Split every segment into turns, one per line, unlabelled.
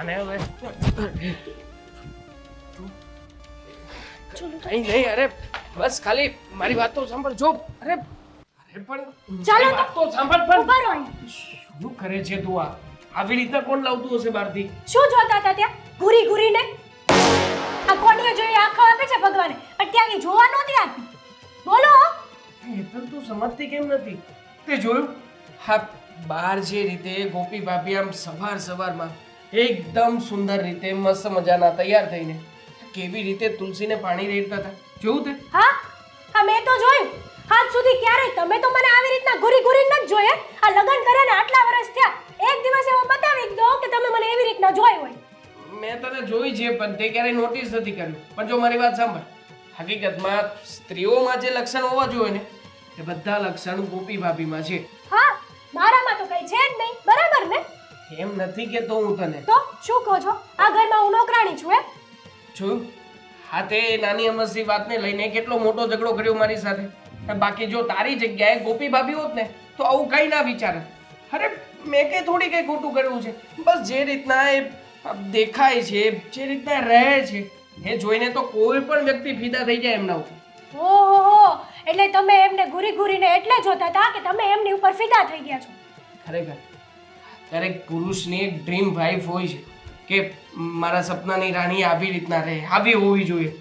ને હવે નહીં નહીં, અરે બસ ખાલી મારી વાત તો સાંભળ. જો અરે અરે પણ
ચાલો
મારી વાત તો સાંભળ. પણ
ઉભા રહો અહીં.
શું કરે છે તું? આ આવી રીતના કોણ લાવતું હશે બહારથી?
શું જોતા હતા ત્યાં ઘૂરી ઘૂરીને? આ કોણીઓ જોઈએ આંખો આપે છે ભગવાને, પણ ત્યાં કઈ જોવા નહોતી આપી. બોલો.
એ તો તું સમજતી કેમ નથી? તે જોયું હા બહાર જે રીતે ગોપી ભાભી આમ સવારમાં એકદમ સુંદર રીતે મસ્ત મજાના તૈયાર થઈને કેવી રીતે તુલસીને પાણી રેડતા હતા, જોયું તે?
હા હા મેં તો જોયું. આજ સુધી ક્યારેય તમે તો મને આવી રીતના ઘૂરી ઘૂરીને નથી જોયે. આ લગ્ન કર્યા ને આટલા વર્ષ થયા, એક દિવસ એવો બતાવી દો કે તમે મને એવી રીતના જોઈ હોય.
મેં તને જોઈ છે પણ તે ક્યારેય નોટિસ નથી કર્યું. પણ જો મારી વાત સાંભળ, હકીકતમાં સ્ત્રીઓમાં જે લક્ષણ હોવા જોઈએ ને એ બધા લક્ષણ ગોપી ભાભીમાં છે.
હા મારામાં તો કઈ છે જ નહીં, બરાબર ને?
એમ નથી કેતો હું તને.
તો શું કહો છો? આ ઘરમાં હું નોકરાણી છું એમ?
જોયું હા તે નાની અમસ્તી વાતને લઈને કેટલો મોટો ઝઘડો કર્યો મારી સાથે. બાકી જો તારી જગ્યાએ ગોપી ભાભી હોત ને તો આવું કઈ ના વિચારે. અરે મેં કઈ થોડી કઈ ખોટું કર્યું છે. બસ જે રીતના એ દેખાય છે, જે રીતના રહે છે એ જોઈને તો કોઈ પણ વ્યક્તિ ફિદા થઈ જાય એમના ઉપર.
ઓહો, એટલે તમે એમને ઘૂરી ઘૂરીને એટલે જોતા હતા કે તમે એમની ઉપર ફિદા થઈ ગયા છો.
ખરેખર દરેક પુરુષની એક ડ્રીમ વાઇફ હોય છે કે મારા સપનાની રાણી આવી રીતના રહે, આવી હોવી જોઈએ.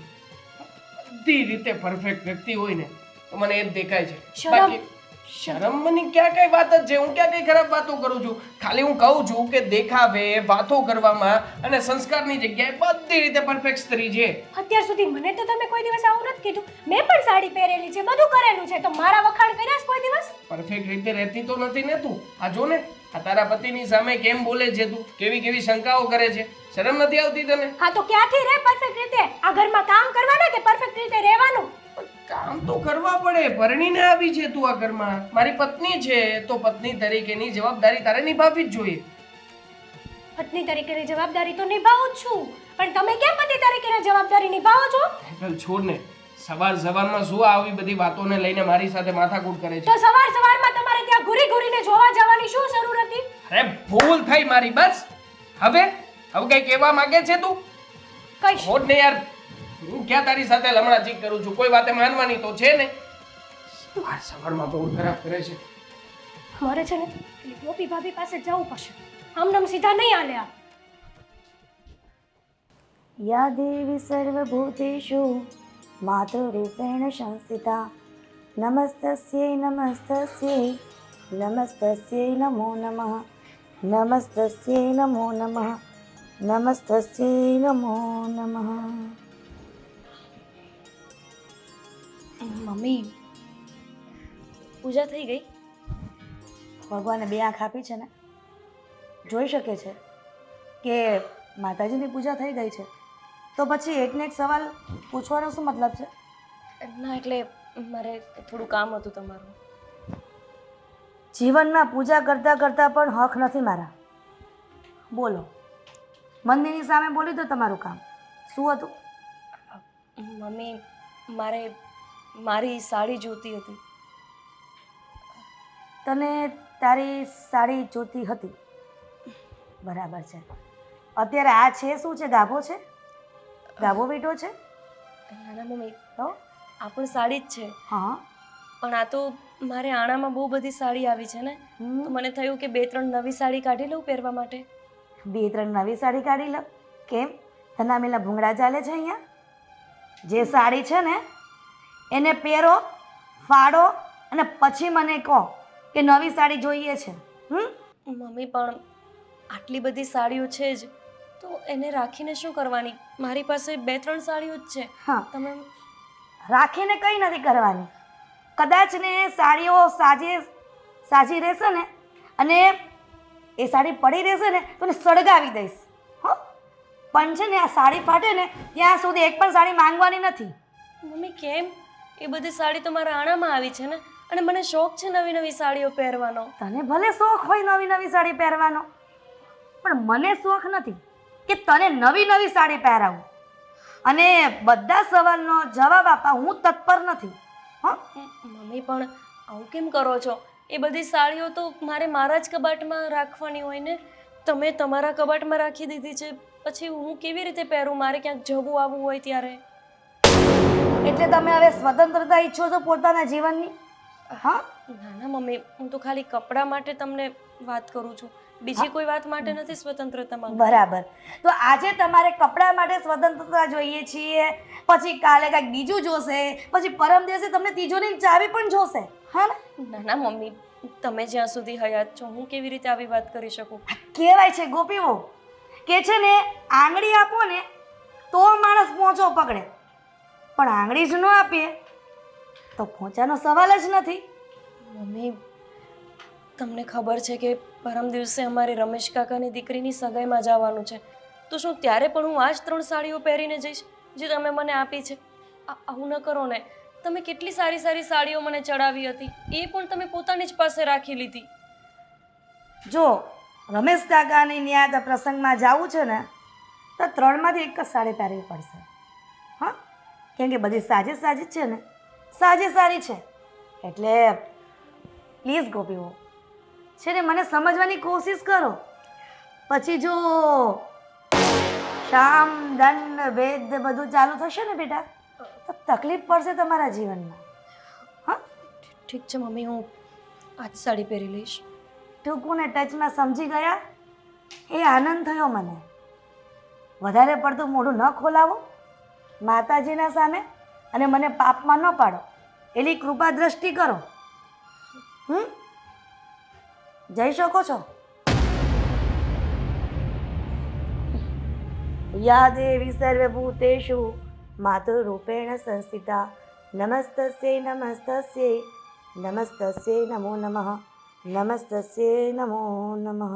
બધી રીતે પરફેક્ટ વ્યક્તિ હોય ને તો મને એ જ દેખાય છે.
શરમ?
શરમની ક્યાં કઈ વાત જ છે? હું ક્યાં કઈ ખરાબ વાતો કરું છું? ખાલી હું કહું છું કે દેખાવે વાતો કરવામાં અને સંસ્કારની જગ્યાએ બધી રીતે પરફેક્ટ સ્ત્રી છે.
અત્યાર સુધી મને તો તમે કોઈ દિવસ આવું નથી કીધું. મેં પણ સાડી પહેરેલી છે, બધું કરેલું છે, તો મારા વખાણ કર્યા છે કોઈ દિવસ?
પરફેક્ટ રીતે રહેતી તો નથી ને તું. આ જો ને આ તારા પતિની સામે કેમ બોલે છે તું, કેવી કેવી શંકાઓ કરે છે. શરમ નથી આવતી તને?
હા તો ક્યાંથી રહે પરફેક્ટ રીતે? આ ઘરમાં કામ કરવાના કે પરફેક્ટ રીતે રહેવાનું?
કામ તો કરવા પડે. પરણીને આવી છે તું આ ઘરમાં, મારી પત્ની છે તો પત્ની તરીકેની જવાબદારી તારે નિભાવવી જ જોઈએ.
પત્ની તરીકેની જવાબદારી તો નિભાવું જ છું, પણ તમે કેમ પતિ તરીકેની જવાબદારી નિભાવો છો?
હેતલ છોડ ને, સવારમાં શું આવી બધી વાતોને લઈને મારી સાથે માથાકૂટ કરે છે?
તો સવારમાં તમારે ત્યાં ઘૂરી ઘૂરીને જોવા જવાની શું જરૂર હતી?
અરે ભૂલ થઈ મારી, બસ. હવે કઈ કહેવા માંગે છે તું?
કઈ
છોડ ને યાર, હું ક્યાં તારી સાથે લમણાચીક કરું છું? કોઈ વાતે માનવાની તો છે ને. સવારમાં બહુ ખરાબ કરે છે.
મારે છે ને પેલી ગોપી ભાભી પાસે જવું પડશે. આમનામ સીધા નહીં હાલે આ.
યા દેવી સર્વભૂતેષુ માતૃરૂપેણ સંસ્થિતા નમસ્તસ્યૈ નમસ્તસ્યૈ નમસ્તસ્યૈ નમો નમઃ નમસ્તસ્યૈ નમો નમઃ નમસ્તસ્યૈ નમો નમઃ.
મમ્મી પૂજા થઈ ગઈ?
ભગવાને બે આંખ આપી છે ને, જોઈ શકે છે કે માતાજીની પૂજા થઈ ગઈ છે, તો પછી એકને એક સવાલ પૂછવાનો શું મતલબ છે?
ના એટલે મારે થોડું કામ હતું તમારું.
જીવનમાં પૂજા કરતાં કરતાં પણ હક નથી મારા. બોલો, મંદિરની સામે બોલી દો તમારું કામ શું હતું?
મમ્મી મારે મારી સાડી જોતી હતી.
તને તારી સાડી જોતી હતી, બરાબર છે. અત્યારે આ છે શું છે? ગાભો છે? ગાભો વીંટો છે?
નાના મમ્મી
તો
આ પણ સાડી જ છે,
હા,
પણ આ તો મારે આણામાં બહુ બધી સાડી આવી છે ને, તો મને થયું કે 2-3 નવી સાડી કાઢી લઉં પહેરવા માટે.
2-3 નવી સાડી કાઢી લો. કેમ, ધનામેલા ભૂંગળા ચાલે છે અહીંયા? જે સાડી છે ને એને પહેરો, ફાડો અને પછી મને કહો કે નવી સાડી જોઈએ છે.
મમ્મી પણ આટલી બધી સાડીઓ છે જ તો એને રાખીને શું કરવાની? મારી પાસે 2-3 સાડીઓ જ છે.
હા,
તમે
રાખીને કંઈ નથી કરવાની. કદાચ ને સાડીઓ સાજી રહેશે ને અને એ સાડી પડી રહેશે ને તો એને સળગાવી દઈશ. હો, પણ છે ને આ સાડી ફાટે ને ત્યાં સુધી એક પણ સાડી માંગવાની નથી.
મમ્મી કેમ? એ બધી સાડી તો મારા આણામાં આવી છે ને, અને મને શોખ છે નવી નવી સાડીઓ પહેરવાનો.
તને ભલે શોખ હોય નવી નવી સાડી પહેરવાનો, પણ મને શોખ નથી કે તને નવી નવી સાડી પહેરાવું અને બધા સવાલનો જવાબ આપવા હું તત્પર નથી.
મમ્મી પણ આવું કેમ કરો છો? એ બધી સાડીઓ તો મારે મારા જ કબાટમાં રાખવાની હોય ને, તમે તમારા કબાટમાં રાખી દીધી છે, પછી હું કેવી રીતે પહેરું? મારે ક્યાંક જવું આવવું હોય ત્યારે.
એટલે તમે હવે સ્વતંત્રતા ઈચ્છો છો પોતાના જીવનની? હા,
ના ના મમ્મી, હું તો ખાલી કપડાં માટે તમને વાત કરું છું, બીજી કોઈ વાત માટે નથી સ્વતંત્રતા માંગતી.
બરાબર. તો આજે તમારે કપડા માટે સ્વતંત્રતા જોઈએ છીએ, પછી કાલે કાંઈક બીજું જોશે, પછી પરમ દિવસે તમને તિજોરીની ચાવી પણ જોશે. હા ને?
ના ના મમ્મી, તમે જ્યાં સુધી હયાત છો હું કેવી રીતે આવી વાત કરી શકું?
કહેવાય છે ગોપીઓ કે છે ને, આંગળી આપો ને તો માણસ પહોંચો પકડે, પણ આંગળી જ ન આપીએ તો પહોંચાનો સવાલ જ નથી.
મમ્મી, તમને ખબર છે કે પરમ દિવસે અમારે રમેશ કાકાની દીકરીની સગાઈમાં જવાનું છે, તો શું ત્યારે પણ હું આ જ 3 સાડીઓ પહેરીને જઈશ જે તમે મને આપી છે? આવું ન કરો ને. તમે કેટલી સારી સારી સાડીઓ મને ચડાવી હતી, એ પણ તમે પોતાની જ પાસે રાખી લીધી.
જો રમેશ કાકાની ન્યાય પ્રસંગમાં જવું છે ને, તો 3માંથી એક જ સાડી પહેરવી પડશે. હા, કેમ કે બધી સાજી સાજી જ છે ને, સાજી સારી છે. એટલે પ્લીઝ ગોપીઓ છે ને, મને સમજવાની કોશિશ કરો. પછી જો શામ દંડ વેદ બધું ચાલુ થશે ને બેટા, તો તકલીફ પડશે તમારા જીવનમાં. હા,
ઠીક છે મમ્મી, હું આ જ સાડી પહેરી લઈશ.
ટૂંકું ને ટચમાં સમજી ગયા એ આનંદ થયો મને. વધારે પડતું મોઢું ન ખોલાવો માતાજીના સામે, અને મને પાપમાં ન પાડો એની કૃપા દ્રષ્ટિ કરો. જઈ શકો છો. યા દેવી સર્વભૂતેષુ માતૃરૂપેણ સંસ્થિતા નમસ્તસ્યૈ નમસ્તસ્યૈ નમસ્તસ્યૈ નમો નમઃ નમસ્તસ્યૈ નમો નમઃ.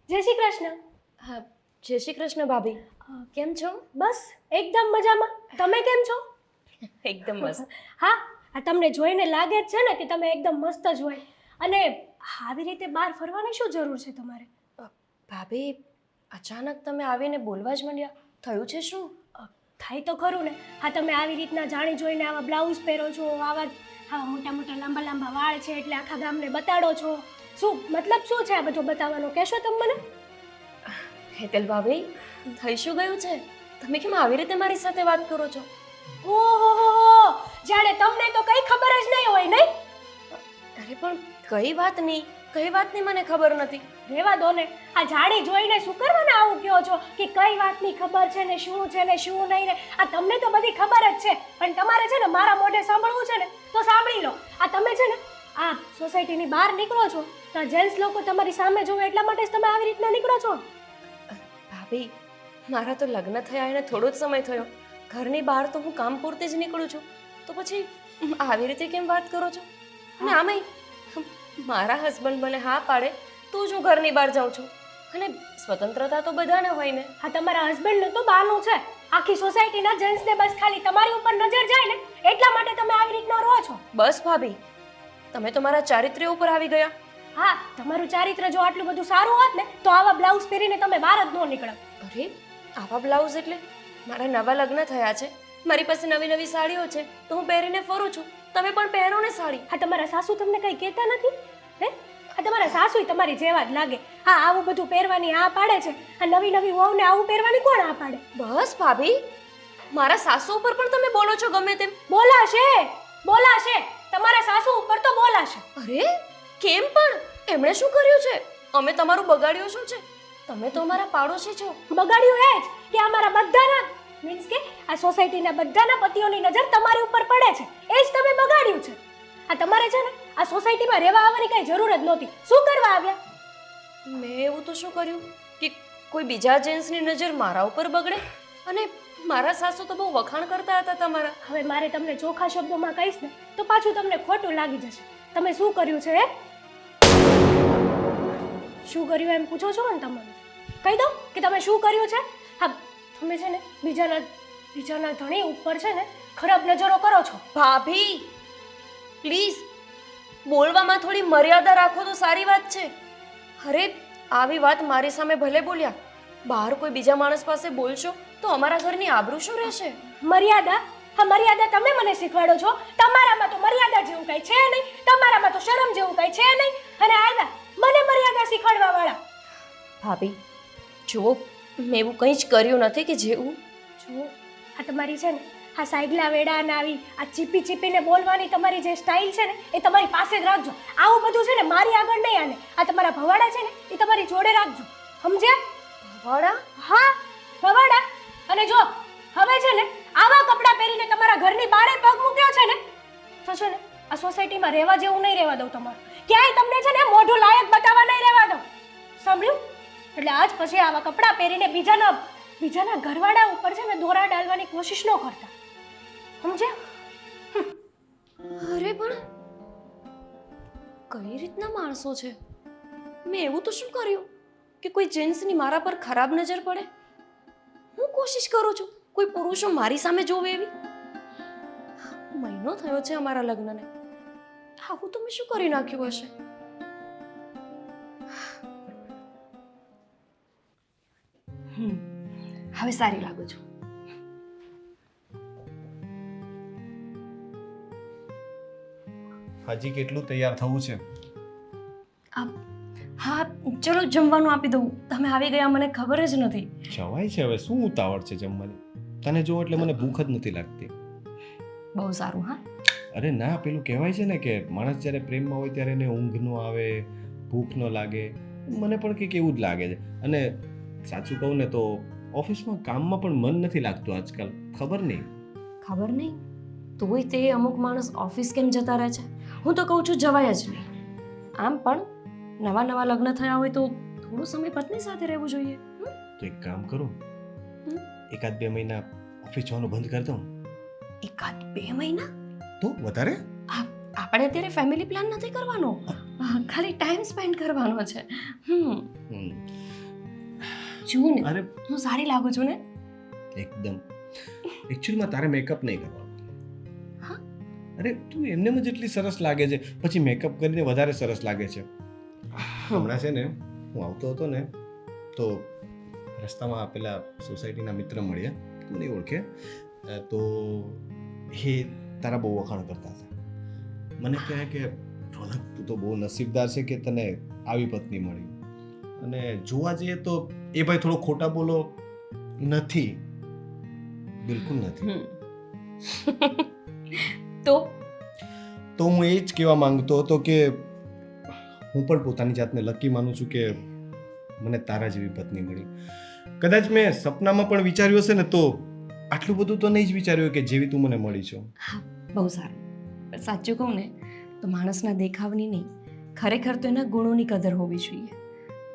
જય શ્રી કૃષ્ણ.
હા, જય શ્રી કૃષ્ણ ભાભી. કેમ છો?
બસ એકદમ મજામાં. તમે કેમ છો?
એકદમ મસ્ત.
હા, આ તમને જોઈને લાગે જ છે ને કે તમે એકદમ મસ્ત જ હોય. અને આવી રીતે બહાર ફરવાની શું જરૂર છે તમારે?
ભાભી, અચાનક તમે આવીને બોલવા જ માંડ્યા, થયું છે શું?
થાય તો ખરું ને. હા, તમે આવી રીતના જાણી જોઈને આવા બ્લાઉઝ પહેરો છો, આવા મોટા મોટા લાંબા લાંબા વાળ છે એટલે આખા ગામને બતાડો છો. શું મતલબ શું છે આ બધું બતાવવાનો? કહેશો તમે મને?
હેતલ ભાભી, થઈ શું ગયું છે? તમે કેમ આવી રીતે મારી સાથે વાત કરો છો?
ઓહો, જાણે તમને તો કઈ ખબર જ નહીં હોય નહીં.
અરે પણ કઈ વાતની મને ખબર નથી.
રેવા દો ને. આ જાણી જોઈને શું કરવાના આવું કહો છો કે કઈ વાતની ખબર છે ને શું છે ને શું નહીં ને? આ તમને તો બધી ખબર જ છે, પણ તમારે છે ને મારા મોઢે સાંભળવું છે ને તો સાંભળી લો. આ તમે છે ને આ સોસાયટીની બહાર નીકળો છો તો આ જેન્ટ્સ લોકો તમારી સામે જોવે એટલા માટે જ તમે આવી રીતના નીકળો છો.
ભાભી, મારા તો લગ્ન થયા એને થોડો જ સમય થયો. ઘરની બહાર તો હું કામ પૂરતી જ નીકળું છું, તો પછી આવી રીતે કેમ વાત કરો છો? અને આમાંય મારા હસબન્ડ મને હા પાડે તો જ હું ઘરની બહાર જાઉં છું, અને સ્વતંત્રતા તો બધાને હોય ને.
હા, તમારા હસબન્ડનું તો બહારનું છે. આખી સોસાયટીના જેન્ટ્સને બસ ખાલી તમારી ઉપર નજર જાય ને એટલા માટે તમે આવી રીતના રહો છો.
બસ ભાભી, તમે તો મારા ચારિત્ર્ય ઉપર આવી ગયા.
હા, તમારું ચારિત્ર જો આટલું બધું સારું હોત ને તો આવા બ્લાઉઝ પહેરીને તમે બહાર જ ન નીકળો.
અરે, આવા બ્લાઉઝ એટલે મારા નવા લગ્ન થયા છે, મારી પાસે નવી નવી સાડીઓ છે તો હું પહેરીને ફરું છું. તમે પણ પહેરો ને સાડી.
હા, તમારા સાસુ તમને કંઈ કહેતા નથી? હે, આ તમારા સાસુય તમારી જેવા જ લાગે. હા, આવું બધું પહેરવાની આ પાડે છે. આ નવી નવી વહુને આવું પહેરવાની કોણ આ પાડે?
બસ ભાભી, મારા સાસુ ઉપર પણ તમે બોલો છો ગમે તેમ.
બોલાશે તમારા સાસુ ઉપર તો બોલાશે.
અરે કેમ પણ? એમણે શું કર્યું છે? અમે તમારું બગાડ્યું શું છે? તમે તો અમારા પાડોશી છો.
બગાડ્યું એ જ કે અમારા બધાના મીન્સ કે આ સોસાયટીના બધાના પતિઓની નજર તમારી ઉપર પડે છે, એ જ તમે બગાડ્યું છે. આ તમારે છે ને આ સોસાયટીમાં રહેવા આવવાની કઈ જરૂર જ નહોતી. શું કરવા આવ્યા?
મેં એવું તો શું કર્યું કે કોઈ બીજા જેન્ટ્સની નજર મારા ઉપર બગડે? અને મારા સાસુ તો બહુ વખાણ કરતા હતા તમારા.
હવે મારે તમને ચોખ્ખા શબ્દોમાં કહીશ ને તો પાછું તમને ખોટું લાગી જશે. તમે શું કર્યું છે? શું કર્યું એમ પૂછો છો ને તમે? કહી દો કે તમે શું કર્યું છે. હા, તમે છે ને બીજાના ધણી ઉપર છે ને ખરાબ નજરો કરો છો.
ભાભી પ્લીઝ, બોલવામાં થોડી મર્યાદા રાખો તો સારી વાત છે. અરે, આવી વાત મારી સામે ભલે બોલ્યા, બહાર કોઈ બીજા માણસ પાસે બોલશો તો અમારા ઘરની આબરૂ શું રહેશે?
મર્યાદા? હા મર્યાદા તમે મને શીખવાડો છો. તમારામાં તો મર્યાદા જેવું કઈ છે નહીં, તમારામાં તો શરમ જેવું કઈ છે નહીં, અને આવ્યા મને મર્યાદા શીખવાડવા વાળા.
ભાભી જુઓ, મેં એવું કંઈ જ કર્યું નથી કે જેવું જુઓ.
આ તમારી છે ને આ સાઈડલા વેડા ને આવી આ ચીપી ચીપીને બોલવાની તમારી જે સ્ટાઇલ છે ને એ તમારી પાસે જ રાખજો. આવું બધું છે ને મારી આગળ નહીં આને. આ તમારા ભવાડા છે ને એ તમારી જોડે રાખજો, સમજ્યા?
ભવાડા?
હા ભવાડા. અને જો હવે છે ને આવા કપડાં પહેરીને તમારા ઘરની બહાર પગ મૂક્યો છે ને તો છે ને આ સોસાયટીમાં રહેવા જેવું નહીં રહેવા દઉં તમારું. ક્યાંય તમને છે ને મોઢું લાયક બતાવવા નહીં રહેવા દઉં, સાંભળ્યું? એટલે આજ પછી આવા કપડાં પહેરીને બીજાના ઘરવાળા ઉપર છે ને દોરા ડાલવાની કોશિશ ન કરતા, સમજ્યા?
અરે પણ કઈ રીતના માણસો છે? મેં એવું તો શું કર્યું કે કોઈ જેન્ટ્સની મારા પર ખરાબ નજર પડે? હું કોશિશ કરું છું કોઈ પુરુષો મારી સામે જોવે એવી. મહિનો થયો છે અમારા લગ્નને, આવું તો મેં શું કરી નાખ્યું હશે? હવે સારી લાગુ છું.
હજી કેટલું તૈયાર થવું છે?
હા ચલો જમવાનું આપી દઉં. તમે આવી ગયા મને ખબર જ નથી.
જવાય છે હવે, શું ઉતાવળ છે જમવાની? તને જો એટલે મને ભૂખ જ નથી લાગતી.
બહુ સારું. હા
અરે ના, પેલું કહેવાય છે ને કે માણસ જ્યારે પ્રેમમાં હોય ત્યારે એને ઊંઘ ન આવે, ભૂખ ન લાગે. મને પણ કંઈક એવું જ લાગે છે. અને સાચું કહું ને તો ઓફિસમાં કામમાં પણ મન નથી લાગતું આજકાલ. ખબર નહીં.
ખબર નહીં તોય તે અમુક માણસ ઓફિસ કેમ જતા રહે છે? હું તો કહું છું જવાય જ નહીં. આમ પણ નવા લગ્ન થયા હોય તો થોડો સમય પત્ની સાથે રહેવું જોઈએ.
તો એક કામ કરું, 1-2 મહિના ઓફિસ જવાનું બંધ કરી દઉં.
1-2 મહિના?
તો વધારે?
આપણે અત્યારે ફેમિલી પ્લાન નથી કરવાનો, ખાલી ટાઈમ સ્પેન્ડ કરવાનો છે. જુઓ ને,
અરે
હું સારી લાગુ છું ને?
એકદમ. એકચ્યુઅલીમાં તારે મેકઅપ નહીં કરવાનો.
હા?
અરે તું એમનેમ જ એટલી સરસ લાગે છે, પછી મેકઅપ કરીને વધારે સરસ લાગે છે. હમણાં છે ને હું આવતો હતો ને તો રસ્તામાં પેલા સોસાયટીના મિત્ર મળ્યા, તું નહીં ઓળખે, તો એ તારા બહુ વખાણ કરતા હતા. મને કહે કે રોનક તું તો બહુ નસીબદાર છે કે તને આવી પત્ની મળી. અને જોવા જઈએ તો એ ભાઈ થોડો ખોટા બોલો નથી, બિલકુલ નથી. તો હું એ જ કહેવા માંગતો હતો કે હું પણ પોતાની જાતને લકી માનું છું કે મને તારા જેવી પત્ની મળી. કદાચ મેં સપનામાં પણ વિચાર્યું હશે ને તો આટલું બધું તો નહીં જ વિચાર્યું કે જેવી તું મને મળી છો.
બહુ સારું. પણ સાચું કહું ને તો માણસના દેખાવની નહીં, ખરેખર તો એના ગુણોની કદર હોવી જોઈએ.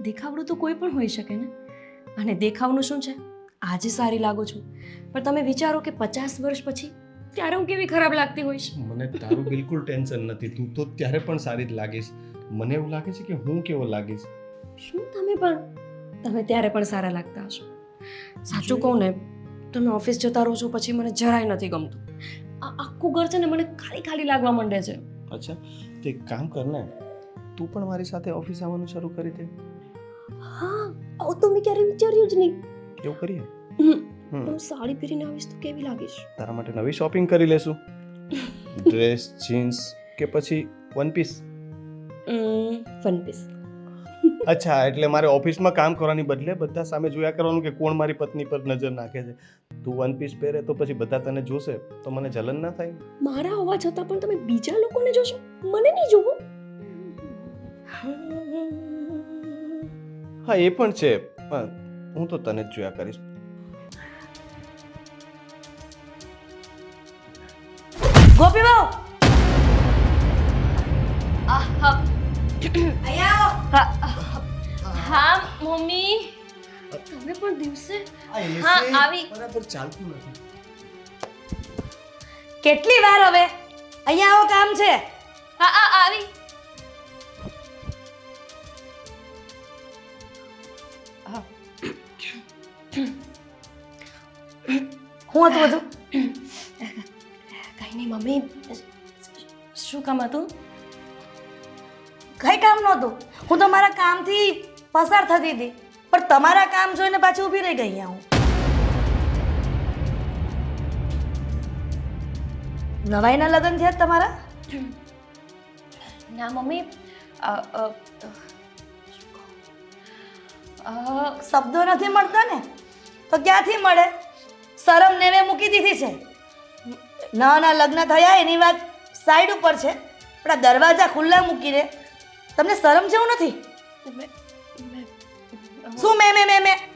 દેખાવડું તો કોઈ પણ હોઈ શકે ને. અને દેખાવનું શું છે? આજે સારી લાગુ છું, પણ તમે વિચારો કે 50 વર્ષ પછી ત્યારે હું કેવી ખરાબ લાગતી હોઈશ.
મને તારું બિલકુલ ટેન્શન નથી, તું તો ત્યારે પણ સારી જ લાગીશ. મને એવું લાગે છે કે હું કેવો લાગીશ.
શું તમે ત્યારે પણ સારા લાગતા હશો. સાચું કહું ને, તમે ઓફિસ જતા રહો છો પછી મને જરાય નથી ગમતું. આ આખું ઘર છે ને મને ખાલી ખાલી લાગવા માંડે છે.
અચ્છા, તો એક કામ કર ને, તું પણ મારી સાથે ઓફિસ આવવાનું શરૂ કરી દે.
હા, આવું તો મેં ક્યારે વિચાર્યું જ નહીં.
એવું કરીએ?
હું સાડી પહેરીને આવીશ તો કેવી લાગીશ?
તારા માટે નવી શોપિંગ કરી લેશું. ડ્રેસ, જીન્સ કે પછી વન પીસ?
One piece.
અચ્છા, એટલે મારે ઓફિસમાં કામ કરવાની બદલે બધા સામે જોયા કરવાનું કે કોણ મારી પત્ની પર નજર નાખે છે. તું વન પીસ પહેરે તો પછી બધા તને જોશે તો મને જલન ના થાય?
મારા હોવા છતાં પણ તમે બીજા લોકોને જોશો, મને નહીં જોવો.
હા એ પણ છે, હું તો તને જ જોયા કરીશ.
ગોપી બહુ
હા મમ્મી, તમે પણ દિવસે હા આવી.
બરાબર ચાલતું નથી.
કેટલી વાર હવે? અહીંયા આવો, કામ છે.
હા આવી.
હું હતું બધું?
કઈ નહીં મમ્મી, શું કામ હતું?
કઈ કામ નહોતું. હું તો મારા કામથી પસાર થતી હતી, પણ તમારા કામ જોઈને પાછી ઊભી રહી ગઈ અહીંયા હું. નવાઈના લગ્ન થયા તમારા?
ના મમ્મી
શબ્દો નથી મળતા ને તો ક્યાંથી મળે? શરમ નેવે મૂકી દીધી છે. ના લગ્ન થયા એની વાત સાઈડ ઉપર છે, પણ આ દરવાજા ખુલ્લા મૂકીને તમને શરમ જેવું નથી? શું મેં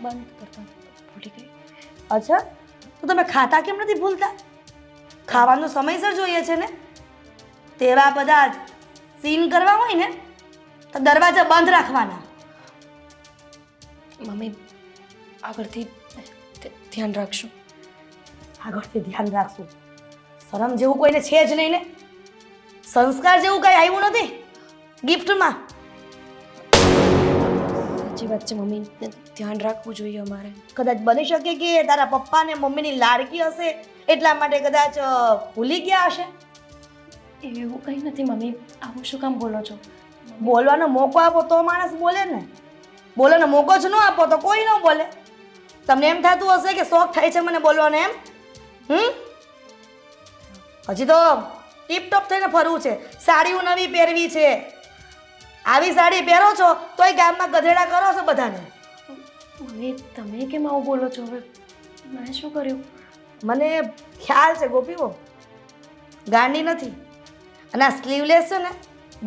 બંધ કરતા ભૂલી ગઈ.
અચ્છા, તો તમે ખાતા કેમ નથી ભૂલતા? ખાવાનું સમયસર જોઈએ છે ને. તેવા બધા સીન કરવા હોય ને તો દરવાજા બંધ રાખવાના.
મમ્મી આગળથી ધ્યાન રાખશું.
આગળથી ધ્યાન રાખશું. શરમ જેવું કોઈને છે જ નહીં ને. સંસ્કાર જેવું કઈ આવ્યું નથી ગિફ્ટમાં.
સાચી વાત છે મમ્મી, ધ્યાન રાખવું જોઈએ અમારે.
કદાચ બની શકે કે તારા પપ્પા ને મમ્મીની લાડકી હશે એટલા માટે કદાચ ભૂલી ગયા હશે.
એવું કંઈ નથી મમ્મી, આવું શું કામ બોલો છો?
બોલવાનો મોકો આપો તો માણસ બોલે ને. બોલવાનો મોકો જ ન આપો તો કોઈ ન બોલે. તમને એમ થતું હશે કે શોખ થાય છે મને બોલવાનો એમ? હજી તો ટીપટોપ થઈને ફરવું છે, સાડીઓ નવી પહેરવી છે. આવી સાડી પહેરો છો તોય ગામમાં ગધેડા કરો છો બધાને.
મમ્મી તમે કેમ આવું બોલો છો? હવે મેં શું કર્યું?
મને ખ્યાલ છે ગોપીઓ, ગાંડી નથી. અને આ સ્લીવલેસ છે ને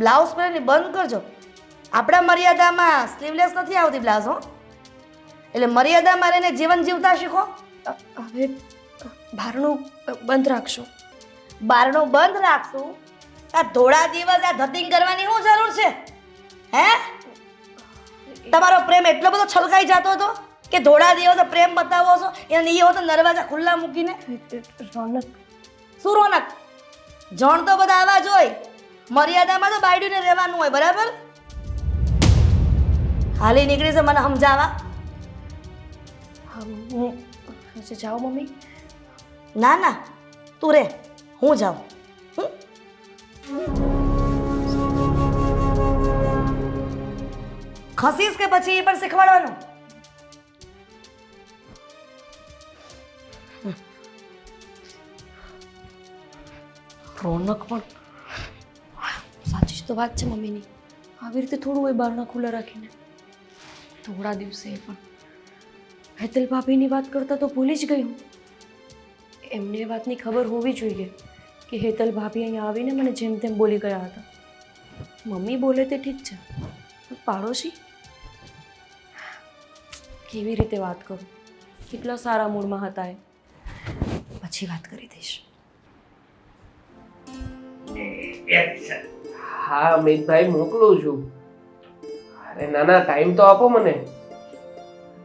બ્લાઉઝ પહેરીને બંધ કરજો. આપણા મર્યાદામાં સ્લીવલેસ નથી આવતી બ્લાઉઝ, હો. એટલે મર્યાદામાં રહીને જીવન જીવતા શીખો.
હવે બારણું બંધ રાખશો?
બારણું બંધ રાખશું? આ થોડા દિવસ આ ધતિંગ કરવાની શું જરૂર છે? હે, તમારો પ્રેમ એટલો બધો છલકાઈ જતો હતો કે થોડા દિવસ પ્રેમ બતાવો છો એને એ તો દરવાજા ખુલ્લા મૂકીને?
રોનક
શું રોનક? જણ તો બધા આવા જ હોય. મર્યાદામાં તો બાયડીને રહેવાનું હોય, બરાબર? હાલી નીકળી છે મને સમજાવવા.
હું જાઉં મમ્મી?
ના તું રે, હું જાઉં. ખસીશ કે પછી એ પણ શીખવાડવાનું?
રોનક પણ સાચી જ તો વાત છે મમ્મીની. આવી રીતે થોડું હોય બારણા ખુલ્લા રાખીને. થોડા દિવસે એ પણ હેતલ ભાભીની વાત કરતા તો ભૂલી જ ગઈ હું. એમને એ વાતની ખબર હોવી જોઈએ કે હેતલ ભાભી અહીંયા આવીને મને જેમ તેમ બોલી ગયા હતા. મમ્મી બોલે તે ઠીક છે, પાડોશી કેવી રીતે વાત કરું? કેટલા સારા મૂડમાં હતા એ. પછી વાત કરી દઈશ.
હા અમિતભાઈ, મોકલું છું. અરે નાના, ટાઈમ તો આપો મને.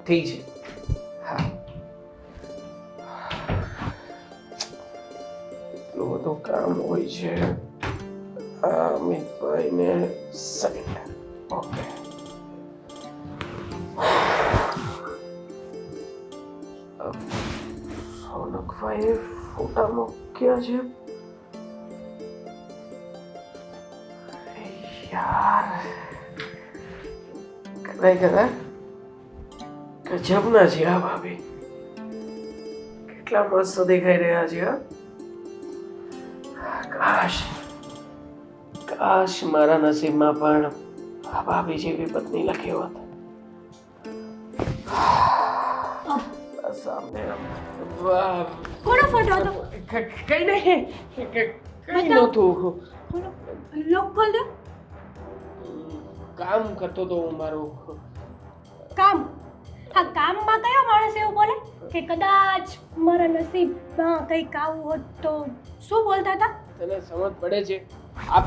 ઠીક છે. હા, એટલું બધું કામ હોય છે. અમિતભાઈને સેન્ડ. ઓકે. સોનકભાઈએ ફોટા મૂક્યા છે. યાર, ખરેખર ગજબના છે આ ભાભી. કેટલા મસ્ત દેખાઈ રહ્યા છે. કાશ મારા નસીબમાં પણ આ ભાભી જેવી પત્ની લખી હોત. સામે વાહ,
કોનો ફોટો હતો?
કઈ નહીં, કઈ નહોતું.
લોક ખોલ દો.
કામ કરતો તો હું મારું.
કામ? હા, કામમાં કયો માણસ એવું બોલે કે કદાચ મારા નસીબમાં કંઈક આવું હોત તો? શું બોલતા હતા?
તને સમજ પડે છે? આ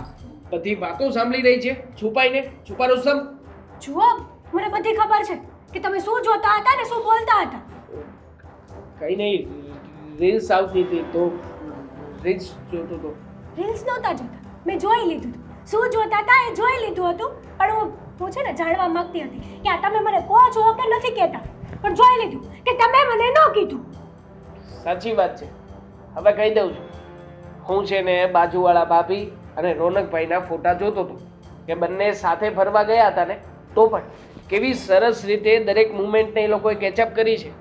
બધી વાતો સાંભળી રહી છે છુપાઈને? છુપાનું સમ.
જુઓ, મને બધી ખબર છે કે તમે શું જોતા હતા ને શું બોલતા હતા.
કઈ નહીં, રીલ્સ આવતી હતી તો રીલ્સ જોતો હતો.
રીલ્સ નહોતા જોતા, મેં જોઈ લીધું હતું. શું જોતા હતા એ જોઈ લીધું હતું, પણ હું છે ને જાણવા માંગતી હતી કે આ તમે મને કહો છો કે નથી કહેતા. પણ જોઈ લીધું કે તમે મને ન કીધું.
સાચી વાત છે. હવે કહી દઉં છું, હું છે ને બાજુવાળા ભાભી અને રોનકભાઈના ફોટા જોતો હતો કે બંને સાથે ફરવા ગયા હતા ને, તો પણ કેવી સરસ રીતે દરેક મુમેન્ટને એ લોકોએ કેચઅપ કરી છે.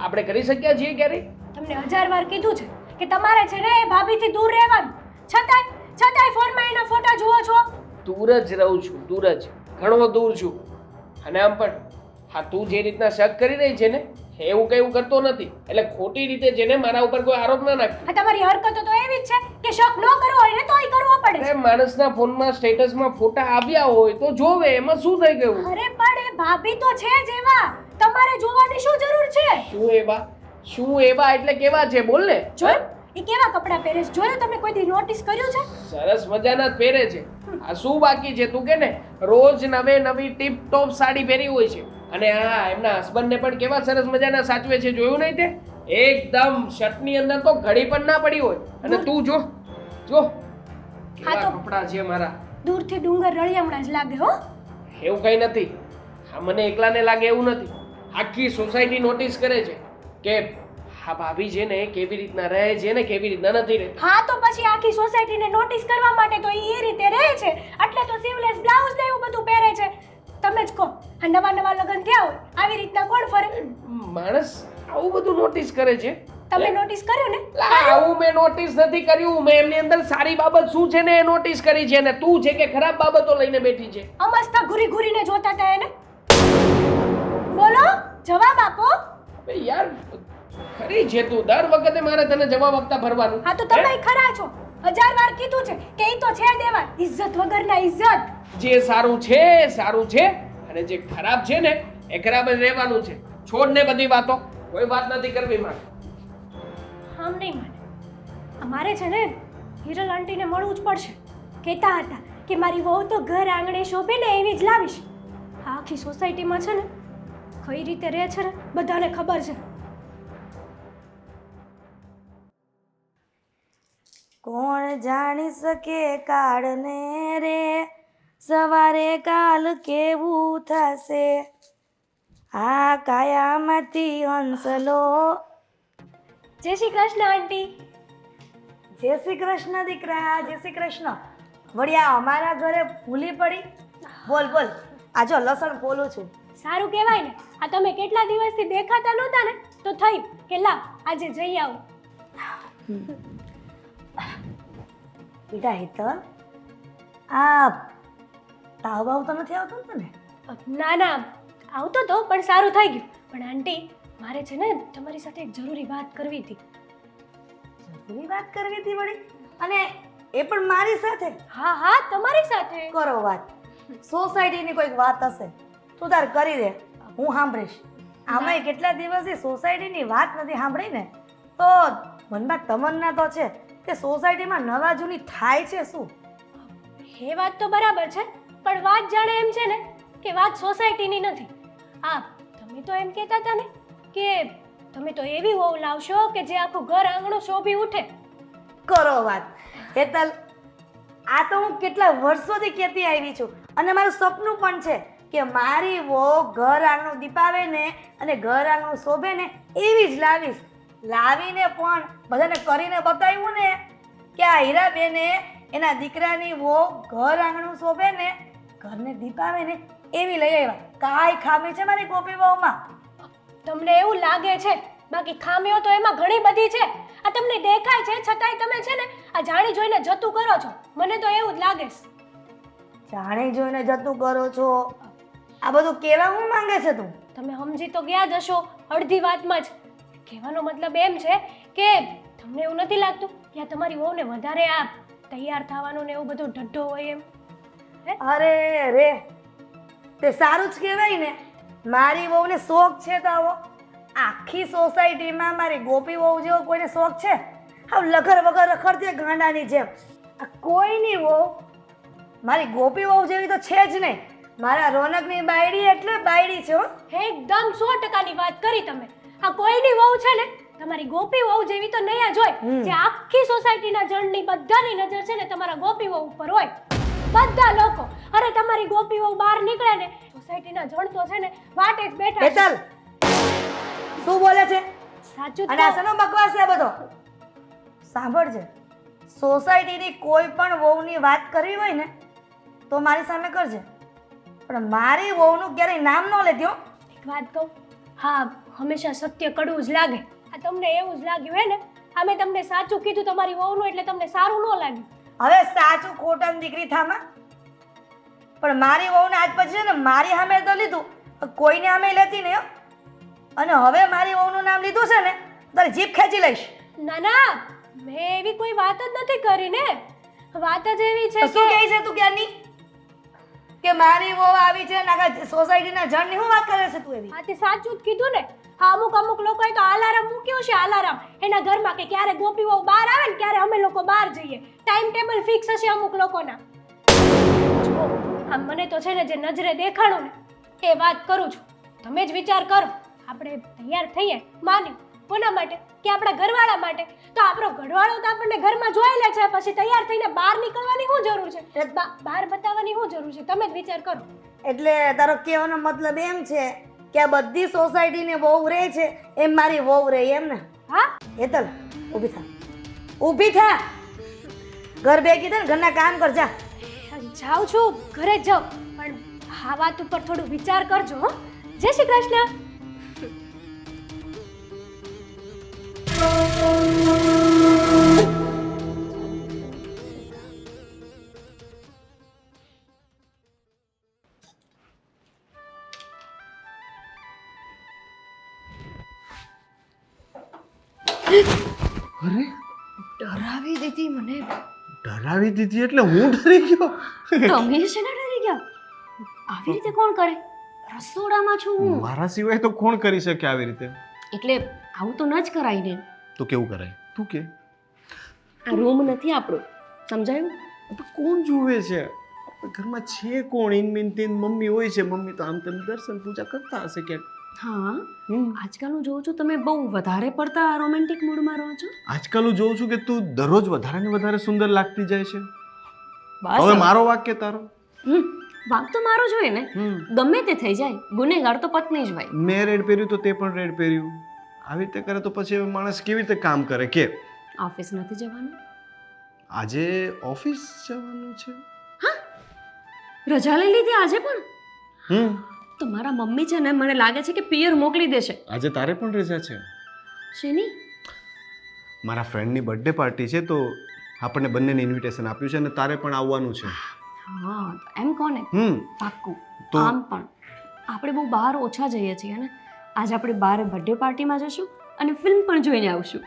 આપણે કરી શક્યા છીએ ક્યારેય?
તમને 1000 વાર કીધું છે કે તમારે છે ને એ ભાભીથી દૂર રહેવાનું. છતાંય ફોનમાં એના ફોટા જુઓ છો.
દૂર જ રહું છું, દૂર જ, ઘણો દૂર છું. અને આમ પણ હા, તું જે રીતના શક કરી રહી છે ને, એવું કઈ હું કરતો નથી. એટલે ખોટી રીતે જેને મારા ઉપર કોઈ આરોપ ના નાખે.
આ તમારી હરકતો તો એવી જ છે કે શક ન કરવો હોય ને તોય કરવો પડે છે.
અરે માણસના ફોનમાં સ્ટેટસમાં ફોટા આવ્યા હોય તો જોવે, એમાં શું થઈ ગયું?
અરે પણ એ ભાભી તો છે જ એવા, તમારે જોવાની શું જરૂર છે?
શું એવા એટલે કેવા છે? બોલ ને.
જોયું એ કેવા કપડાં પહેરે છે? જોયું તમે કોઈ દી નોટિસ કર્યું છે?
સરસ મજાના જ પહેરે છે. આ શું બાકી છે તું કે ને? રોજ નવી ટીપ ટોપ સાડી પહેરી હોય છે. અને હા, એમના હસબન્ડને પણ કેવા સરસ મજાના સાચવે છે, જોયું નહીં તે? એકદમ શર્ટની અંદર તો ઘડી પણ ના પડી હોય. અને તું જો કેવા કપડાં છે મારા.
દૂરથી ડુંગર રળિયામણા જ લાગે હો.
એવું કઈ નથી. હા, મને એકલાને લાગે એવું નથી. આખી સોસાયટી નોટિસ કરે છે કે હા ભાભી છે ને કેવી રીતના રહે છે ને કેવી રીતના નથી રહેતી.
હા તો પછી આખી સોસાયટીને નોટિસ કરવા માટે તો એ રીતે રહે છે, એટલે તો સીવલેસ બ્લાઉઝ ને એવું બધું પહેરે છે. તમે જ કહો, આ નવા લગ્ન થયા હોય આવી રીતના કોણ ફરે?
માણસ આવું બધું નોટિસ કરે છે.
તમે નોટિસ કર્યું ને?
આવું મેં નોટિસ નથી કર્યું. મેં એમની અંદર સારી બાબત શું છે ને એ નોટિસ કરી છે. અને તું છે કે ખરાબ બાબતો લઈને બેઠી છે.
અમસ્તા ઘૂરીને જોતા હતા એને. બોલો, જવાબ આપો.
અબે યાર, ખરી છે તું. દર વખતે મારે તને જવાબ આપતા ફરવાનું.
હા તો તમે ખરા છો. 1000 વાર કીધું છે કે ઈ તો છે દેવા, ઇજ્જત વગરના ઇજ્જત.
જે સારું છે સારું છે, અને જે ખરાબ છે ને એ ખરાબ જ રહેવાનું છે. છોડ ને બધી વાતો, કોઈ વાત નથી કરવી મારે.
આમ નહીં માને. અમારે છે ને હિરલ આંટીને મળવું જ પડશે. કહેતા હતા કે મારી વહુ તો ઘર આંગણે શોભે ને એવી જ લાવીશ. આ આખી સોસાયટીમાં છે ને કઈ રીતે રહે છે ને બધાને ખબર છે.
કોણ જાણી શકે કાળને રે, સવારે કાલ કેવું થશે, આ કાયામાંથી હંસલો.
જય શ્રી કૃષ્ણ આંટી.
જય શ્રી કૃષ્ણ દીકરા, જય શ્રી કૃષ્ણ. વળ્યા અમારા ઘરે ભૂલી પડી. બોલ આ જો લસણ બોલું છું.
સારું કહેવાય ને. આ તમે કેટલા દિવસથી દેખાતા નહોતા ને તો થઈ કે લા આજે જઈ આવું.
બેટા હેતલ, આ તાવ બાવ તો નથી આવતો ને તને?
ના આવતો તો પણ સારું થઈ ગયું. પણ આંટી મારે છે ને તમારી સાથે એક જરૂરી વાત કરવી હતી.
જરૂરી વાત કરવી હતી વળી? અને એ પણ મારી સાથે?
હા તમારી સાથે.
કરો વાત. સોસાયટીની કોઈક વાત હશે, તું તાર કરી દે, હું સાંભળીશ. આમાંય કેટલા દિવસથી સોસાયટીની વાત નથી સાંભળી ને, તો મનમાં તમન્ના તો છે કે સોસાયટીમાં નવા જૂની થાય છે શું.
એ વાત તો બરાબર છે, પણ વાત જાણે એમ છે ને કે વાત સોસાયટીની નથી. તમે તો એમ કહેતા હતા ને કે તમે તો એવી વહુ લાવશો કે જે આખું ઘર આંગણું શોભી ઉઠે.
કરો વાત. હેતલ, આ તો હું કેટલા વર્ષોથી કહેતી આવી છું, અને મારું સપનું પણ છે કે મારી વહુ ઘર આંગણું દીપાવે ને અને ઘર આંગણું શોભે ને એવી જ લાવીશ. લાવીને પણ બધાને કરીને બતાવ્યું ને કે આ હીરાબેને એના દીકરાની વહુ ઘર આંગણું શોભે ને ઘરને દીપાવે ને એવી લઈ આવ્યા. કાંઈ ખામી છે મારી ગોપી વહુમાં?
તમને એવું લાગે છે, બાકી ખામીઓ તો એમાં ઘણી બધી છે. આ તમને દેખાય છે છતાંય તમે છે ને આ જાણી જોઈને જતું કરો છો. મને તો એવું જ લાગે છે.
જાણી જોઈને જતું કરો છો? આ બધું કેવા હું માંગે છે તું?
તમે સમજી તો ગયા જ હશો અડધી વાતમાં જ. કહેવાનો મતલબ એમ છે કે તમને એવું નથી લાગતું કે આ તમારી વહુને વધારે આ તૈયાર થવાનું ને એવું બધું ઢઢ્ઢો હોય એમ?
અરે રે, તે સારું જ કહેવાય ને. મારી વહુને શોખ છે તો આવો. આખી સોસાયટીમાં મારી ગોપી વહુ જેવો કોઈને શોખ છે? હા, લગર વગર રખડતી ગાંડાની જેમ. આ કોઈની વહુ મારી ગોપી વહુ જેવી તો છે જ નહીં. મારા રોનકની બાયડી એટલે બાયડી છે હો.
એકદમ 100%ની વાત કરી તમે. આ કોઈની વહુ છે ને તમારી ગોપી વહુ જેવી તો નહીં જ હોય. જે આખી સોસાયટીના જણની બધાની નજર છે ને તમારા ગોપી વહુ ઉપર હોય. બધા લોકો અરે તમારી ગોપી વહુ બહાર નીકળે ને સોસાયટીના જણ તો છે ને વાટે જ બેઠા.
હેતલ, શું બોલે છે?
સાચું
અને આ શેનો બકવાસ છે બધો? સાંભળજે, સોસાયટીની કોઈ પણ વહુની વાત કરવી હોય ને તો મારી સામે કરજે, પણ મારી વહુનું ક્યારેય નામ ન લેતી હો.
એક વાત કહું, હા હંમેશા સત્ય કડવું જ લાગે. આ તમને એવું જ લાગ્યું હે ને અમે તમને સાચું કીધું તમારી વહુનું એટલે તમને સારું ન લાગ્યું.
હવે સાચું ખોટા દીકરી થામાં. પણ મારી વહુને આજ પછી છે ને મારી સામે તો લીધું, કોઈને સામે લેતી નહીં હો. અને હવે મારી વહુનું નામ લીધું છે ને તારી જીભ ખેંચી લઈશ.
ના ના, મેં એવી કોઈ વાત જ નથી કરી ને. વાત જ એવી છે
તો શું કહે છે તું ક્યારની કે મારી વહુ આવી છે ને આખા સોસાયટીના જણની શું વાત કરે છે તું એવી?
આ તે સાચું જ કીધું ને. હા, અમુક લોકોએ તો અલાર્મ મૂક્યું છે, અલાર્મ એના ઘરમાં કે ક્યારે ગોપી વહુ બહાર આવે ને ક્યારે અમે લોકો બહાર જઈએ. ટાઈમ ટેબલ ફિક્સ હશે અમુક લોકોના. જો આમ મને તો છે ને જે નજરે દેખાણું ને એ વાત કરું છું. તમે જ વિચાર કરો, આપણે તૈયાર થઈએ માની કોના માટે કે આપણા ઘરવાળા માટે. તો આપણો ઘરવાળો તો આપણને ઘરમાં જોઈ લે છે, પછી તૈયાર થઈને બહાર નીકળવાની શું જરૂર છે? બહાર બતાવવાની શું જરૂર છે? તમે જ વિચાર કરો.
એટલે તારો કહેવાનો મતલબ એમ છે કે આ બધી સોસાયટીને વહુ રહે છે એમ મારી વહુ રહે એમ ને?
હા,
હેતલ ઊભી થા, ઊભી થા. ઘર ભેગી થા ને ઘરના કામ કર જા.
જાઉં છું, ઘરે જ જાઉં, પણ આ વાત ઉપર થોડું વિચાર કરજો હો. જય શ્રી કૃષ્ણ.
અરે
ડરાવી દીધી મને.
ડરાવી દીધી એટલે હું ડરી ગયો.
તમે છે ને ડરી ગયા? આવી રીતે કોણ કરે? રસોડામાં છું હું.
મારા સિવાય તો કોણ કરી શકે આવી રીતે?
એટલે આવું તો ન જ કરાય ને.
તો કેવું કરાય? તું કે
આ રૂમ નથી આપણો, સમજાયું?
તો કોણ જુએ છે? આપણે ઘરમાં છે કોણ? ઇનમીન તીન મમ્મી હોય છે. મમ્મી તો આમ તેમ દર્શન પૂજા કરતા હશે ક્યાંક.
હા, આજકાલ હું જોઉં છું તમે બહુ વધારે પડતા રોમેન્ટિક મૂડમાં રહો છો.
આજકાલ હું જોઉં છું કે તું દરરોજ વધારે ને વધારે સુંદર લાગતી જાય છે.
બસ
હવે મારો વાક કે તારો?
વાંક તો મારો જ હોય ને. ગમે તે થઈ જાય, ગુનેગાર તો પત્ની જ ભાઈ.
મેં રેડ પહેર્યું તો તે પણ રેડ પહેર્યું. આવી રીતે કરે તો પછી હવે માણસ કેવી રીતે કામ કરે કે?
ઓફિસ નથી જવાનું?
આજે ઓફિસ જવાનું છે.
રજા લઈ લીધી આજે પણ? તો મારા મમ્મી છે ને મને લાગે છે કે પિયર મોકલી દેશે.
આજે તારે પણ રજા છે.
શેની?
મારા ફ્રેન્ડની બર્થડે પાર્ટી છે તો આપણને બંનેને ઇન્વિટેશન આપ્યું છે અને તારે પણ આવવાનું છે.
હા, એમ કોને? પાક્કું.
તો
આમ પણ આપણે બહુ બહાર ઓછા જઈએ છીએ ને. આજે આપણે બહાર બર્થડે પાર્ટીમાં જશું અને ફિલ્મ પણ જોઈને આવશું.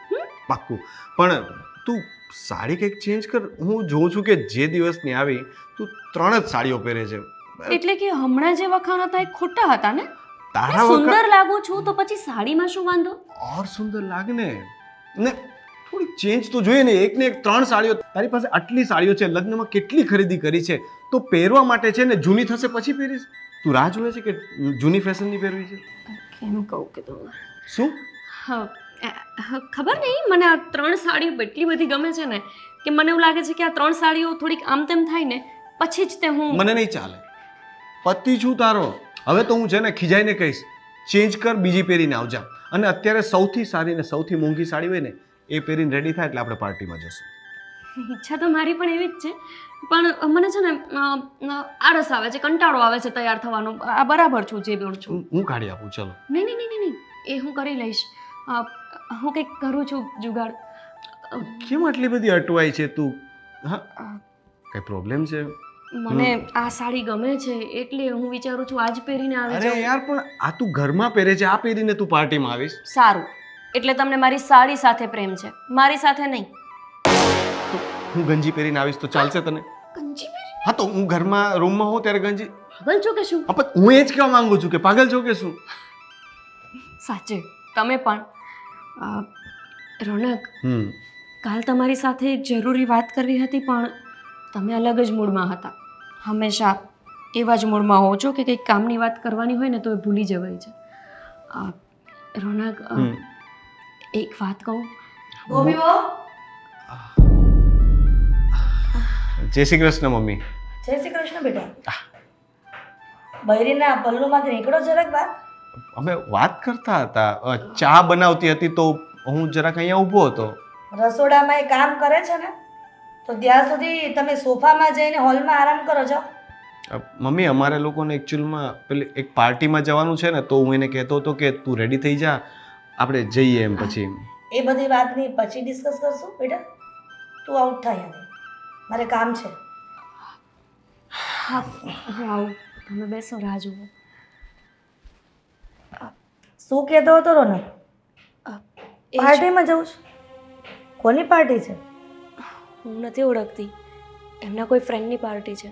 પાક્કું. પણ તું સાડી કંઈક ચેન્જ કર. હું જોઉં છું કે જે દિવસની આવી તું 3 જ સાડીઓ પહેરે છે.
એટલે કે હમણાં જે વખાણ હતા એ ખોટા હતા ને?
તારા
સુંદર લાગુ છું તો પછી સાડીમાં શું વાંધો?
ઓર સુંદર લાગને ને થોડી ચેન્જ તો જોઈએ ને. એક ને એક 3 સાડીઓ. તારી પાસે આટલી સાડીઓ છે, લગ્નમાં કેટલી ખરીદી કરી છે, તો પહેરવા માટે છે ને. જૂની થશે પછી પહેરીશ. તું રાહ જોવે છે કે જૂની ફેશનની પહેરવી છે?
કેમ કહું કે તું
શું?
ખબર નહીં, મને આ 3 સાડીઓ એટલી બધી ગમે છે ને કે મને એવું લાગે છે કે આ 3 સાડીઓ થોડીક આમ તેમ થાય ને પછી જ તે હું.
મને નહીં ચાલે. પતિ છું તારો. હવે તો હું છે ને ખીજાઈને કહીશ ચેન્જ કર, બીજી પહેરીને આવજા. અને અત્યારે સૌથી સારી ને સૌથી મોંઘી સાડી હોય ને એ પહેરીને રેડી થાય એટલે આપણે પાર્ટીમાં જશું.
ઈચ્છા તો મારી પણ એવી જ છે, પણ મને છે ને આળસ આવે છે, કંટાળો આવે છે તૈયાર થવાનો. આ બરાબર છું જે બોલું છું.
હું કાઢી આપું. ચલો.
નહીં નહીં નહીં નહીં, એ હું કરી લઈશ. હું કંઈક કરું છું જુગાડ.
કેમ આટલી બધી અટવાઈ છે તું? હા, કઈ પ્રોબ્લેમ છે?
મને આ સાડી ગમે છે એટલે હું વિચારું છું આજ પહેરીને આવી
અરે
જાઉં.
યાર, પણ આ તું ઘરમાં પહેરે છે, આ પહેરીને તું પાર્ટીમાં આવીશ?
સારું, એટલે તમને મારી સાડી સાથે પ્રેમ છે, મારી સાથે નહીં.
હું ગંજી પહેરીને આવીશ તો ચાલશે તને?
ગંજી પહેરીને?
હા, તો હું ઘરમાં રૂમમાં હોઉં ત્યારે ગંજી.
પાગલ છો કે શું?
હા, પણ હું એ જ કહેવા માંગુ છું કે પાગલ છો કે શું?
સાચે તમે પણ. રોનક, કાલ તમારી સાથે એક જરૂરી વાત કરવી હતી પણ તમે અલગ જ મૂડમાં હતા. હંમેશા એવા જ મૂડમાં હો છો કે કંઈક કામની વાત કરવાની હોય ને તો એ ભૂલી જવાય છે. રોનક, એક વાત કહું?
ગોપી વહુ,
જય શ્રી કૃષ્ણ મમ્મી.
જય શ્રી કૃષ્ણ બેટા. બૈરીના પલ્લુમાંથી નીકળો જરાક બહાર.
અમે વાત કરતા હતા, ચા બનાવતી હતી તો હું જરાક અહીંયા ઊભો હતો.
રસોડામાં એ કામ કરે છે ને તો ત્યાં સુધી તમે સોફામાં જઈને હોલમાં આરામ કરો છો.
મમ્મી, અમારે લોકોને એકચ્યુઅલમાં પેલી એક પાર્ટીમાં જવાનું છે ને તો હું એને કહેતો હતો કે તું રેડી થઈ જા, આપણે જઈએ એમ. પછી
એ બધી વાતની પછી ડિસ્કસ કરશું બેટા. તું આઉટ થાય હવે. મારે કામ છે.
હા હું આવું, તમે બેસો, રાહ જુઓ.
શું કહેતો હતો રોનક?
એ જ,
પાર્ટીમાં જવું છે? કોની પાર્ટી છે?
હું નથી ઓળખતી, એમના કોઈ ફ્રેન્ડની પાર્ટી છે.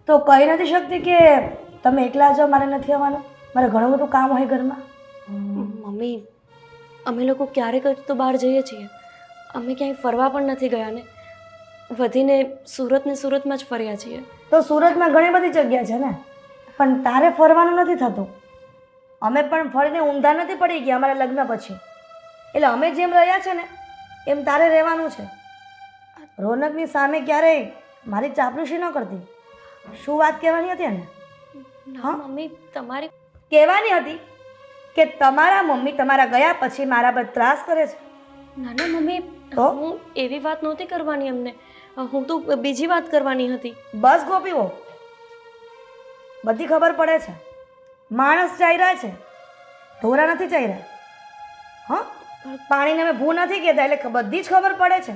તો કહી નથી શકતી કે તમે એકલા જાઓ, મારે નથી આવવાનું? મારે ઘણું બધું કામ હોય ઘરમાં.
મમ્મી, અમે લોકો ક્યારેક જ તો બહાર જઈએ છીએ. અમે ક્યાંય ફરવા પણ નથી ગયા ને વધીને સુરતમાં જ ફર્યા છીએ.
તો સુરતમાં ઘણી બધી જગ્યા છે ને, પણ તારે ફરવાનું નથી થતું. અમે પણ ફરીને ઊંધા નથી પડી ગયા અમારા લગ્ન પછી. એટલે અમે જેમ રહ્યા છે ને એમ તારે રહેવાનું છે. રોનકની સામે ક્યારેય મારી ચાપલુસી ન કરતી. શું વાત કહેવાની હતી એને?
ના મમ્મી, તમારી
કહેવાની હતી કે તમારા મમ્મી તમારા ગયા પછી મારા પર ત્રાસ કરે છે.
ના ના મમ્મી,
તો?
હું એવી વાત નહોતી કરવાની એમને. હું તો બીજી વાત કરવાની હતી.
બસ ગોપીઓ, બધી ખબર પડે છે. માણસ ચાલ્યા છે, ઢોરા નથી ચાલ્યા. હા, પાણીને અમે ભૂ નથી કહેતા, એટલે બધી જ ખબર પડે છે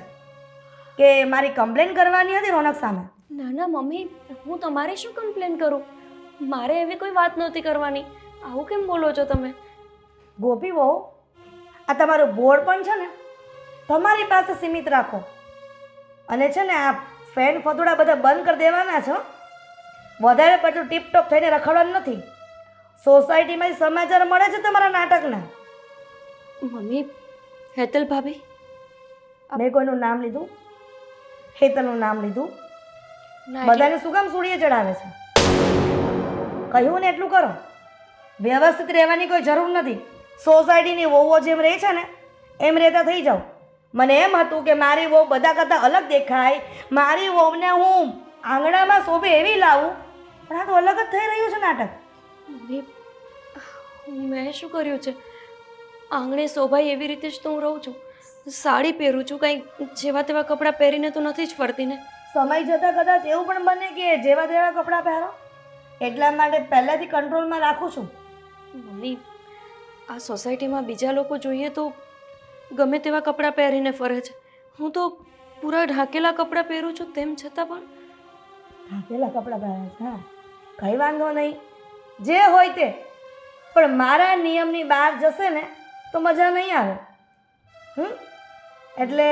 કે મારી કમ્પ્લેન કરવાની હતી રોનક સામે.
ના ના મમ્મી, હું તમારી શું કમ્પ્લેન કરું? મારે એવી કોઈ વાત નહોતી કરવાની. આવું કેમ બોલો છો તમે?
ગોપી વહુ, આ તમારું બોર્ડ પણ છે ને તમારી પાસે સીમિત રાખો. અને છે ને આ ફેન ફતોડા બધા બંધ કરી દેવાના છો. વધારે પડતું ટીપટોપ થઈને રખડવાનું નથી. સોસાયટીમાં સમાચાર મળે છે તમારા નાટકના.
મમ્મી, હેતલ ભાભી,
મેં કોઈનું નામ લીધું? હેતલનું નામ લીધું?
ના એટલે-
બધાને શું કામ સૂડીએ ચડાવે છે? કહ્યું ને એટલું કરો. વ્યવસ્થિત રહેવાની કોઈ જરૂર નથી. સોસાયટીની વહુઓ જેમ રહે છે ને એમ રહેતા થઈ જાઓ. મને એમ હતું કે મારી વહુ બધા કરતાં અલગ દેખાય, મારી વહુને હું આંગણામાં શોભે એવી લાવું, પણ આ તો અલગ જ થઈ રહ્યું છે નાટક.
મમ્મી, મેં શું કર્યું છે? આંગણે શોભાય એવી રીતે જ તો હું રહું છું. સાડી પહેરું છું, કંઈ જેવા તેવા કપડાં પહેરીને તો નથી જ ફરતી ને.
સમય જતાં કદાચ એવું પણ બને કે જેવા તેવા કપડાં પહેરો, એટલા માટે પહેલાંથી કંટ્રોલમાં રાખું છું.
મમ્મી, આ સોસાયટીમાં બીજા લોકો જોઈએ તો ગમે તેવા કપડાં પહેરીને ફરે છે. હું તો પૂરા ઢાંકેલા કપડાં પહેરું છું, તેમ છતાં પણ
ઢાંકેલા કપડાં પહેરે છે. હા, કંઈ વાંધો નહીં, જે હોય તે. પણ મારા નિયમની બહાર જશે ને તો મજા નહીં આવે. એટલે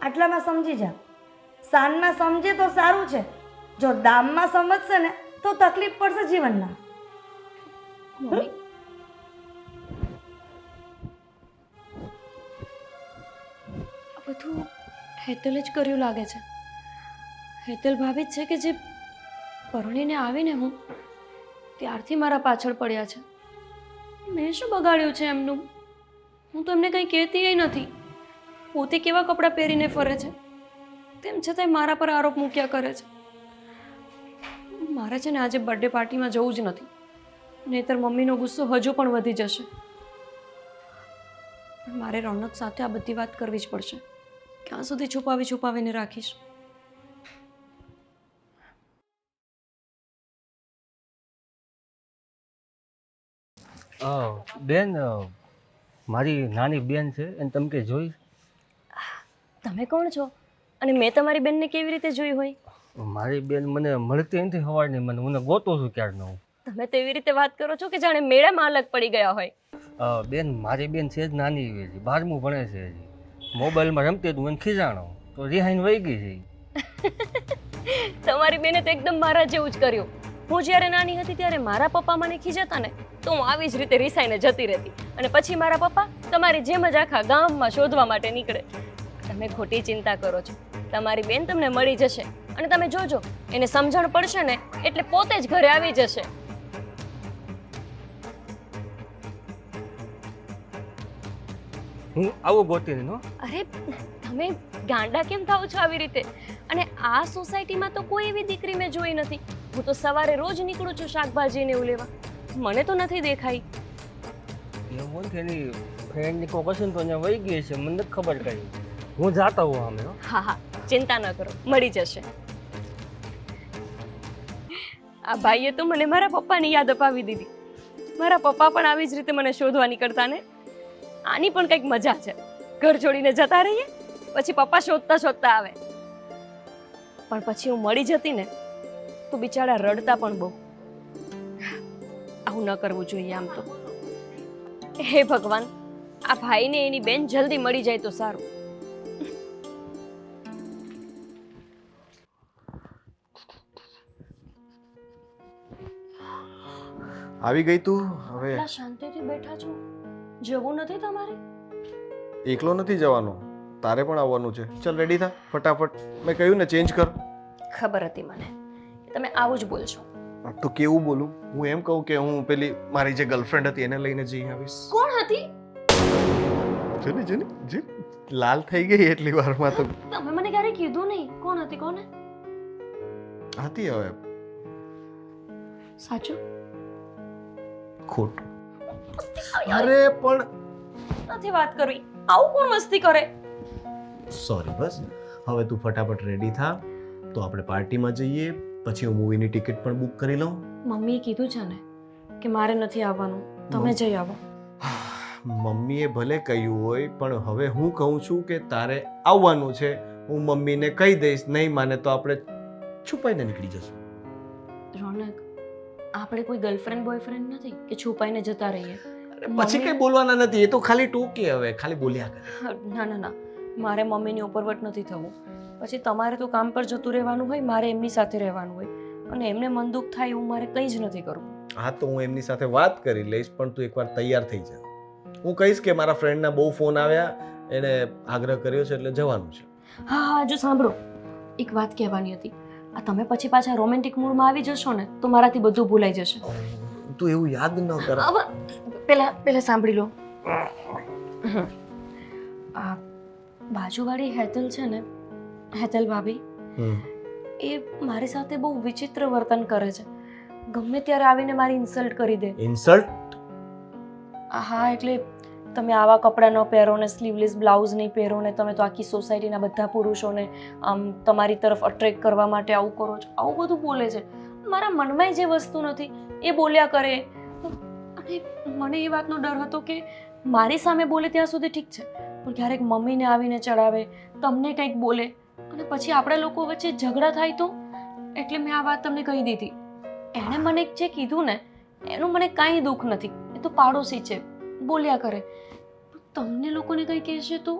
આટલામાં સમજી જા. સાનમાં સમજે તો સારું છે, જો દામમાં સમજશે ને તો તકલીફ પડશે જીવનમાં.
મમ્મી, આ બધું હેતલે જ કર્યું લાગે છે. હેતલ ભાભી જ છે કે જે પરણીને આવીને હું ત્યારથી મારા પાછળ પડ્યા છે. મેં શું બગાડ્યું છે એમનું? હું તો એમને કંઈ કહેતી નથી. પોતે કેવા કપડાં પહેરીને ફરે છે, તેમ છતાંય મારા પર આરોપ મૂક્યા કરે છે. મારે છે ને આજે બર્થડે પાર્ટીમાં જવું જ નથી, નહીંતર મમ્મીનો ગુસ્સો હજુ પણ વધી જશે. પણ મારે રોનક સાથે આ બધી વાત કરવી જ પડશે. ક્યાં સુધી છુપાવીને રાખીશ?
બેન, મારી નાની બેન છે એને તમે કે જોઈ?
તમે કોણ છો અને મેં તમારી બેનને કેવી રીતે જોઈ હોય?
મારી બેન મને મળતી નથી સવારની, મને ગોતું છું ક્યારનો હું.
તમે તો એવી રીતે વાત કરો છો કે જાણે મેળામાં અલગ પડી ગયા હોય.
બેન, મારી બેન છે જ નાની એવી હજી, 12મું ભણે છે હજી. મોબાઈલમાં રમતી હતું, મને ખીજાણો તો રિહાઈને વહી ગઈ છે.
તમારી બેને તો એકદમ મારા જેવું જ કર્યું. હું જ્યારે નાની હતી ત્યારે મારા પપ્પા મને ખીજાતા ને તો હું આવી જ રીતે રિસાઈને જતી રહેતી, અને પછી મારા પપ્પા તમારી જેમ જ આખા ગામમાં શોધવા માટે નીકળે. તમે ખોટી ચિંતા કરો છો. તમારી બેન તમને મળી જશે અને તમે જોજો, એને સમજણ પડશે ને એટલે પોતે જ ઘરે આવી જશે.
હું આવું ગોતીને નો.
અરે તમે ગાંડા કેમ થાવ છો આવી રીતે? અને આ સોસાયટીમાં તો કોઈ એવી દીકરી મેં જોઈ નથી. હું તો સવારે રોજ નીકળું છું શાકભાજી ને એવું લેવા, મને તો નથી દેખાઈ.
એવું નથી, એની ફ્રેન્ડની કોઈ હશે ને તો અહીંયા વહી ગઈ છે, મને નથી ખબર કઈ. હું જાતા હું આમે.
હા હા, ચિંતા ન કરો, મળી જશે. આ ભાઈએ તો મને મારા પપ્પાની યાદ અપાવી દીધી. મારા પપ્પા પણ આવી જ રીતે મને શોધવા નીકળતા ને. આની પણ કંઈક મજા છે. ઘર છોડીને જતા રહીએ, પછી પપ્પા શોધતા શોધતા આવે. પણ પછી હું મળી જતી ને તો બિચારા રડતા પણ બહુ. આવું ન કરવું જોઈએ આમ તો. હે ભગવાન, આ ભાઈને એની બેન જલ્દી મળી જાય તો સારું.
આવી ગઈ તું હવે?
એટલા શાંતિથી બેઠા છો, જવું નથી તમારે?
એકલો નથી જવાનો, તારે પણ આવવાનું છે. ચાલ રેડી થા ફટાફટ. મેં કહ્યું ને ચેન્જ કર.
ખબર હતી મને કે તમે આવું જ બોલશો.
તો કેવું બોલું? હું એમ કહું કે હું પેલી મારી જે ગર્લફ્રેન્ડ હતી એને લઈને જઈ આવીશ.
કોણ હતી?
જોને જોને જે લાલ થઈ ગઈ એટલી વારમાં તો.
તમે મને ક્યારે કીધું નહીં. કોણ હતી? કોને?
હતી હવે
સાચું?
ખોટું. અરે પણ
નથી વાત કરવી. આવું કોણ મસ્તી કરે?
સોરી બસ. હવે તું ફટાફટ રેડી થા તો આપણે પાર્ટીમાં જઈએ. પછી હું મૂવીની ટિકિટ પણ બુક કરી લઉં.
મમ્મીએ કીધું છે ને કે મારે નથી આવવાનું, તમે જઈ આવો.
મમ્મીએ ભલે કહ્યું હોય પણ હવે હું કહું છું કે તારે આવવાનું છે. હું મમ્મીને કહી દઈશ, નહીં માને તો આપણે છુપાઈને નીકળી જશું.
રોનક, આપણે કોઈ ગર્લફ્રેન્ડ બોયફ્રેન્ડ નથી કે છુપાઈને જતા રહીએ.
પછી કઈ બોલવાના નથી. એ તો ખાલી ટોકે, હવે ખાલી બોલ્યા કરે.
ના ના ના, મારે મમ્મીની ઉપરવટ નથી થવું. પછી તમારે તો કામ પર જતું રહેવાનું હોય, મારે એમની સાથે રહેવાનું હોય, અને એમને મન દુઃખ થાય એવું મારે કંઈ જ નથી કરવું.
હા તો હું એમની સાથે વાત કરી લઈશ, પણ તું એકવાર તૈયાર થઈ જા. હું કહીશ કે મારા ફ્રેન્ડના બહુ ફોન આવ્યા, એણે આગ્રહ કર્યો છે એટલે જવાનું છે.
હા હા, જો સાંભળો, એક વાત કહેવાની હતી. આ તમે પછી પાછા રોમેન્ટિક મૂડમાં આવી જશો ને તો મારાથી બધું ભૂલાઈ જશે.
તું એવું યાદ ન કર.
પહેલા સાંભળી લો. આ બાજુવાળી હેતલ છે ને, હેતલ ભાભી, એ મારી સાથે બહુ વિચિત્ર વર્તન કરે છે. ગમે ત્યારે આવીને મારી ઇન્સલ્ટ કરી દે.
ઇન્સલ્ટ?
હા, એટલે તમે આવા કપડાં ન પહેરો ને, સ્લીવલેસ બ્લાઉઝ નહીં પહેરો ને, તમે તો આખી સોસાયટીના બધા પુરુષોને આમ તમારી તરફ અટ્રેક્ટ કરવા માટે આવું કરો છો, આવું બધું બોલે છે. મારા મનમાં જે વસ્તુ નથી એ બોલ્યા કરે. અને મને એ વાતનો ડર હતો કે મારી સામે બોલે ત્યાં સુધી ઠીક છે, પણ ક્યારેક મમ્મીને આવીને ચડાવે, તમને કંઈક બોલે અને પછી આપણા લોકો વચ્ચે ઝઘડા થાય તો. એટલે મેં આ વાત તમને કહી દીધી. એણે મને જે કીધું ને એનું મને કાંઈ દુઃખ નથી. એ તો પાડોશી છે, બોલ્યા કરે. તમને લોકોને કંઈ કહેશે તો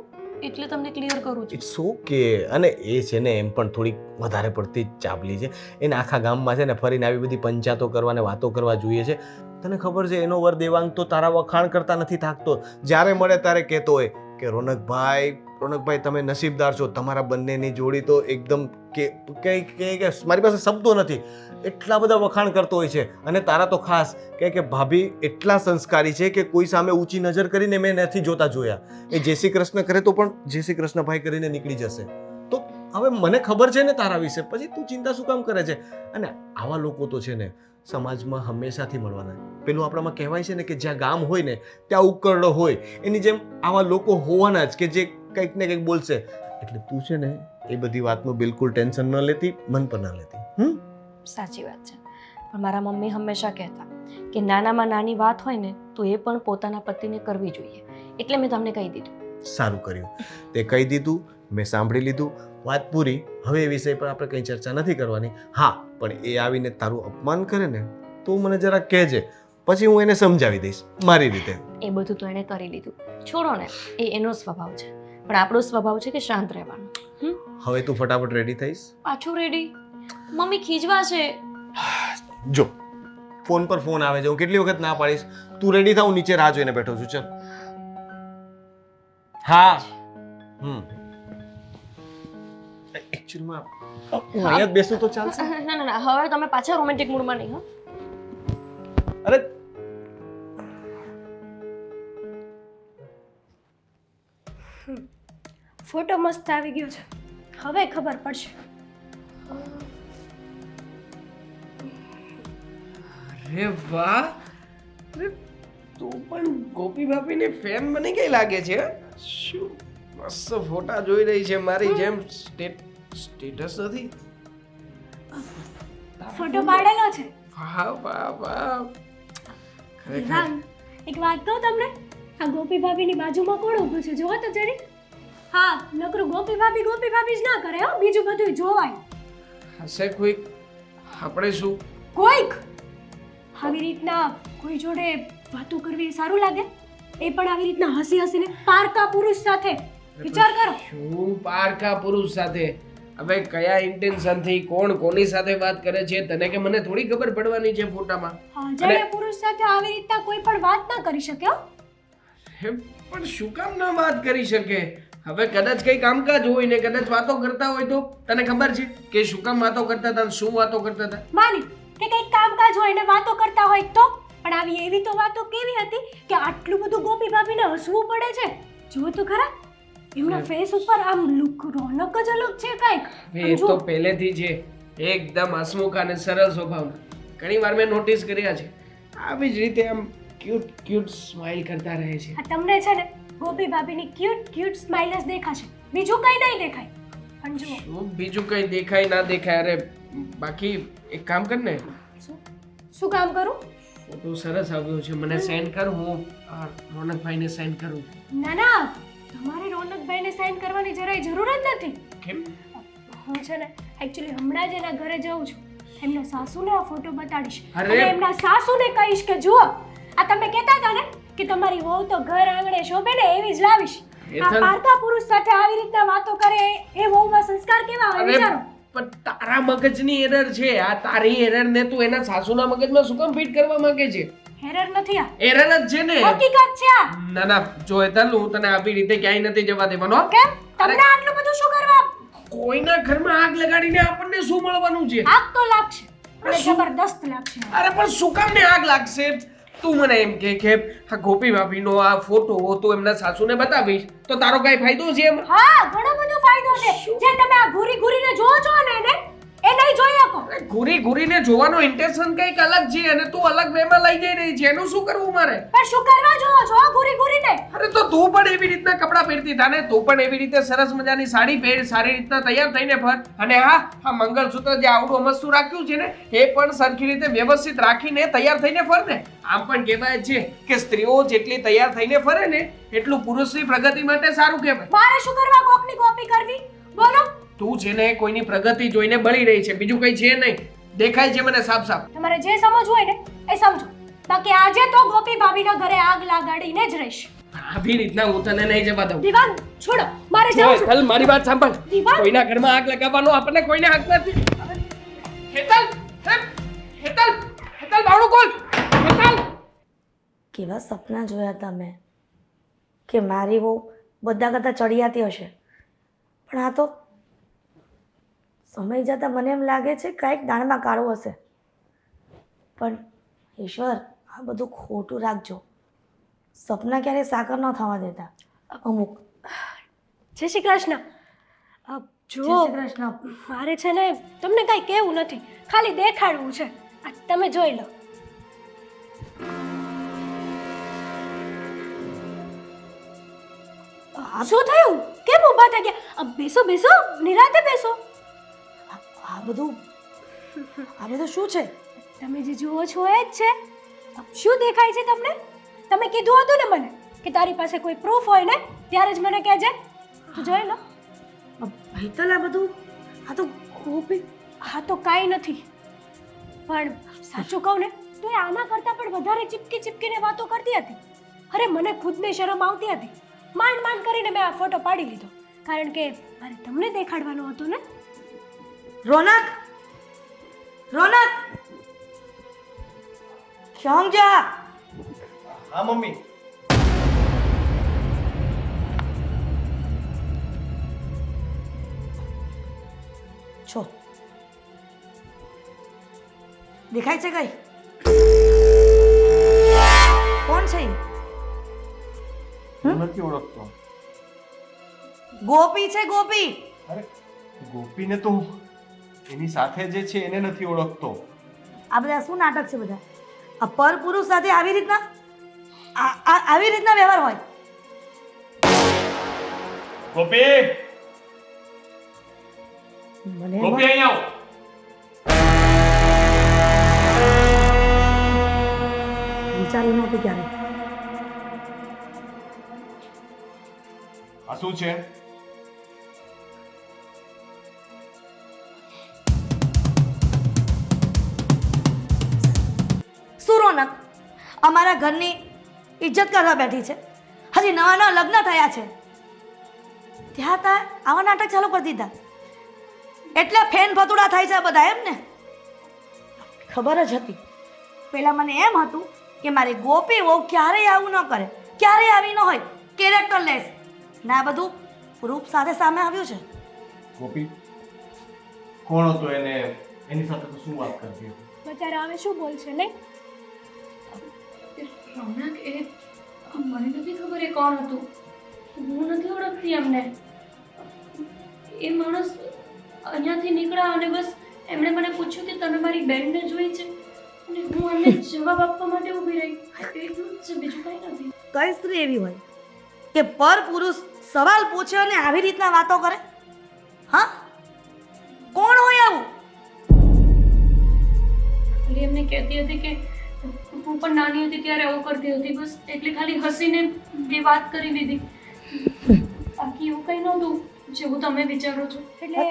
એટલે તમને ક્લિયર કરું છું.
It's okay. અને એ છે ને એમ પણ થોડીક વધારે પડતી જ ચાપલી છે. એને આખા ગામમાં છે ને ફરીને આવી બધી પંચાયતો કરવા ને વાતો કરવા જોઈએ છે. તને ખબર છે એનો વર દેવાંગ તો તારા વખાણ કરતા નથી થાકતો. જ્યારે મળે ત્યારે કહેતો હોય કે રોનકભાઈ તમે નસીબદાર છો, તમારા બંનેની જોડી તો એકદમ કે મારી પાસે શબ્દો નથી, એટલા બધા વખાણ કરતો હોય છે. અને તારા તો ખાસ કે ભાભી એટલા સંસ્કારી છે કે કોઈ સામે ઊંચી નજર કરીને મેં નથી જોતા જોયા. એ જય શ્રી કૃષ્ણ કરે તો પણ જય શ્રી કૃષ્ણ ભાઈ કરીને નીકળી જશે. તો હવે મને ખબર છે ને તારા વિશે, પછી તું ચિંતા શું કામ કરે છે? અને આવા લોકો તો છે ને સમાજમાં હંમેશાથી મળવાના. પેલું આપણામાં કહેવાય છે ને કે જ્યાં ગામ હોય ને ત્યાં ઉકરડો હોય. એની જેમ આવા લોકો હોવાના જ કે જે કંઈક ને કંઈક બોલશે. એટલે તું છે ને એ બધી વાતનું બિલકુલ ટેન્શન ન લેતી, મન પર ના લેતી.
સાચી વાત છે. પણ મારા મમ્મી હંમેશા કહેતા કે નાનામાં નાની વાત હોય ને તો એ પણ પોતાના પતિને કરવી જોઈએ. એટલે મેં તમને કહી દીધું.
સારું કર્યું, તે કહી દીધું, મેં સાંભળી લીધું, વાત પૂરી. હવે એ વિષય પર આપણે કંઈ ચર્ચા નથી કરવાની. હા, પણ એ આવીને તારું અપમાન કરે ને તો મને જરા કહેજે, પછી હું એને સમજાવી દઈશ મારી રીતે.
એ બધું તો એણે કરી લીધું, છોડો ને. એ એનો સ્વભાવ છે, પણ આપણો સ્વભાવ છે કે શાંત રહેવાનો.
હવે તું ફટાફટ રેડી થઈશ?
પાછું રેડી? મમ્મી ખીજવા છે.
જો ફોન પર ફોન આવે છે, હું કેટલી વખત ના પાડીશ. તું રેડી થા, હું નીચે રાહ જોઈને બેઠો છું. ચાલ. હા. એકચ્યુઅલમાં હું અહીંયા જ બેસું તો ચાલશે?
ના ના ના, હવે તમે પાછા રોમેન્ટિક મૂડમાં નહીં. હો
અરે
ફોટો મસ્ત આવી ગયો છે, હવે ખબર પડશે.
અરે વાહ! અરે તું પણ ગોપી ભાભીની ફેન બની ગઈ લાગે છે. શું મસ્ત ફોટા જોઈ રહી છે, મારી જેમ. સ્ટેટસ નથી?
ફોટો પાડેલો છે.
વાહ વાહ વાહ! ખરેખર
રામ, એક વાત કહું તમને, આ ગોપી ભાભીની બાજુમાં કોણ ઊભું છે જોવો તો જરી. હા, નકરું ગોપી ભાભી જ ના કરે હો, બીજું બધું જોવાય.
હશે કોઈક, આપણે શું?
કોઈક આવી રીતના કોઈ જોડે વાતો કરવી એ સારું લાગે? એ પણ આવી રીતના હસી હસીને પારકા પુરુષ સાથે. વિચાર કરો.
શું પારકા પુરુષ સાથે? હવે કયા ઇન્ટેન્શનથી કોણ કોની સાથે વાત કરે છે તને કે મને થોડી ખબર પડવાની છે ફોટામાં?
અજાણ્યા પુરુષ સાથે આવી રીતના કોઈ પણ વાત ના કરી શકે હો.
હે, પણ શું કામ ના વાત કરી શકે? હવે કદાચ કઈ કામકાજ હોય ને કદાચ વાતો કરતા હોય તો તને ખબર છે કે શું કામ વાતો કરતા હતા, શું વાતો કરતા હતા?
માની કે કંઈક કામકાજ હોય ને વાતો કરતા હોય તો, પણ આવી એવી તો વાતો કેવી હતી કે આટલું બધું ગોપી ભાભીને હસવું પડે છે? જુઓ તો ખરા, એમના ફેસ ઉપર આમ લુક રોનક જ અલગ છે કંઈક.
એ તો પહેલેથી છે એકદમ હસમુખ અને સરળ સ્વભાવના. ઘણી વાર મેં નોટિસ કર્યા છે આવી જ રીતે આમ ક્યુટ ક્યુટ સ્માઈલ કરતા રહે છે.
આ તમને છે ને ગોપી ભાભીની ક્યુટ સ્માઈલ જ દેખાશે, બીજું કંઈ નહીં દેખાય. પણ જુઓ,
શું બીજું કઈ દેખાય ના દેખાય? અરે બાકી એક કામ કર ને,
શું કામ કરું?
ફોટો સરસ આવ્યો છે, મને સેન્ડ કર, હું રોનકભાઈને સેન્ડ કરું.
ના ના, તમારે રોનકભાઈને સાઈન કરવાની જરાય જરૂર જ નથી.
કેમ?
હું છે ને એકચ્યુઅલી હમણાં જ એના ઘરે જાઉં છું. એમના સાસુને આ ફોટો બતાડીશ
અરે!
અને એમના સાસુને કહીશ કે જુઓ, આ તમે કહેતા હતા ને કે તમારી વહુ તો ઘર આંગણે શોભે ને એવી જ લાવીશ. આ
હેતલ!
પારકા પુરુષ સાથે આવી રીતના વાતો કરે એ વહુમાં સંસ્કાર કેવા હોય
અરે
વિચારો.
પણ તારા મગજની એરર છે આ, તારી એરર ને તું એના સાસુના મગજમાં શું કામ ફિટ કરવા માંગે છે?
હેરર નથી આ,
એરર જ છે ને.
હકીકત છે આ.
ના ના, જો હેતલ, હું તને આવી રીતે ક્યાંય નથી જવા દેવાનો હો.
કેમ? તમને આટલું બધું શું કરવા?
કોઈના ઘરમાં આગ લગાડીને આપણને શું મળવાનું છે?
આગ તો લાગશે, અને જબરદસ્ત લાગશે.
અરે પણ શું કામ ને આગ લાગશે? તું મને એમ કે આ ગોપી ભાભીનો આ ફોટો તું એમના સાસુને બતાવીશ તો તારો કઈ ફાયદો છે એમાં?
હા, ઘણો બધો ફાયદો છે. જે તમે આ ઘૂરી ઘૂરીને જોવો છો ને એને, એ નહીં જોઈ શકો.
અરે ઘૂરી ઘૂરીને જોવાનો ઇન્ટેન્શન કંઈક અલગ છે અને તું અલગ વેમાં લઈ જઈ રહી છે, એનું શું કરવું મારે?
પણ શું કરવા જોવો છો ઘૂરી ઘૂરીને?
અરે તો તું પણ એવી રીતના કપડાં પહેરતી થા ને, તું પણ એવી રીતે સરસ મજાની સાડી પહેર, સારી રીતના તૈયાર થઈને ફર. અને હા, આ મંગળસૂત્ર જે આવડું મસ્તું રાખ્યું છે ને એ પણ સરખી રીતે વ્યવસ્થિત રાખીને તૈયાર થઈને ફર ને. આમ પણ કહેવાય છે કે સ્ત્રીઓ જેટલી તૈયાર થઈને ફરે ને એટલું પુરુષની પ્રગતિ માટે સારું કહેવાય.
મારે શું કરવા કોકની કોપી કરવી? બોલો.
તું છે ને કોઈની પ્રગતિ જોઈને બળી રહી છે, બીજું કઈ છે નહીં. દેખાય છે મને સાફ સાફ.
તમારે જે સમજવું હોય ને એ સમજો, બાકી આજે તો ગોપી ભાભીના ઘરે આગ લગાડીને જ રહીશ.
આવી રીતના હું તને નહીં જવા દઉં.
દીવાન છોડો, મારે જાવું છે.
હેતલ, મારી વાત સાંભળ.
દીવાન!
કોઈના ઘરમાં આગ લગાવવાનો આપણને કોઈને હક નથી. હેતલ, હેતલ, હેતલ, બાવડું ખોલ. હેતલ!
કેવા સપના જોયા હતા મેં કે મારી વહુ બધા કરતાં ચડિયાતી હશે, પણ આ તો સમય જતાં મને એમ લાગે છે કાંઈક દાણમાં કાળું હશે. પણ ઈશ્વર, આ બધું ખોટું રાખજો, સપના ક્યારેય સાકર ન થવા દેતા અમુક.
જય શ્રી કૃષ્ણ.
જય
જો
શ્રી કૃષ્ણ.
મારે છે ને તમને કાંઈ કહેવું નથી, ખાલી દેખાડવું છે. આ તમે જોઈ લો. શું થયું? કેમ ઊભા થઈ ગયા? બેસો બેસો, નિરાંતે બેસો.
આ બધું શું છે?
તમે જે જુઓ છો એ જ છે. શું દેખાય છે તમને? તમે કીધું હતું ને મને કે તારી પાસે કોઈ પ્રૂફ હોય ને ત્યારે જ મને કહેજે. તો જોઈ લો.
હેતલ, આ બધું આ તો ગોપી.
હા તો કાંઈ નથી, પણ સાચું કહું ને તો એ આના કરતાં પણ વધારે ચીપકીને વાતો કરતી હતી. અરે મને ખુદને શરમ આવતી હતી. માંડ કરીને મેં આ ફોટો પાડી લીધો, કારણ કે મારે તમને દેખાડવાનો હતો ને.
રોનક, રોનક, સમજા.
હા મમ્મી.
છો દેખાય છે કઈ? કોણ છે?
હું નથી ઓળખતો.
ગોપી છે, ગોપી.
અરે ગોપીને તો એની સાથે જે છે એને નથી ઓળખતો.
આ બધા શું નાટક છે બધા? આ પર પુરુષ સાથે આવી રીતના આવી રીતના વ્યવહાર હોય?
ગોપી,
મને
ગોપી અહીંયા આવ.
વિચાર્યું નહોતું ક્યારે.
આ શું છે?
ઘરની ઇજ્જત કરવા બેઠી છે. હજી નવા નવા લગ્ન થયા છે ત્યાં તા આવા નાટક ચાલુ કરી દીધા. એટલે ફેન ફતુડા થાય છે બધા એમ ને. ખબર જ હતી પહેલાં મને એમ હતું કે મારી ગોપી વહુ ક્યારેય આવું ન કરે, ક્યારેય આવી ન હોય, કેરેક્ટર લેસ. ના બધું રૂપ સાથે સામે આવ્યું છે.
ગોપી કોણ હતો એને, એની સાથે તો શું વાત કરતી હતી?
બચારા હવે શું બોલશે નહીં?
રોનક એ મને નથી ખબર એ કોણ હતું. હું નથી ઓળખતી એમને. એ માણસ અહીંયાથી નીકળ્યા અને બસ એમણે મને પૂછ્યું કે તમે મારી બેનને જોઈ છે અને હું એમને જવાબ આપવા માટે ઊભી રહી. એટલું જ છે, બીજું કંઈ નથી.
કઈ સ્ત્રી એવી હોય કે પર પુરુષ સવાલ પૂછે અને આવી રીતના વાતો કરે? હા, કોણ હોય આવું?
ખાલી એમને કહેતી હતી કે હું પણ નાની હતી ત્યારે આવું કરતી હતી, બસ એટલે ખાલી હસીને બે વાત કરી દીધી. બાકી એવું કંઈ નહોતું જેવું તમે વિચારો છો.
એટલે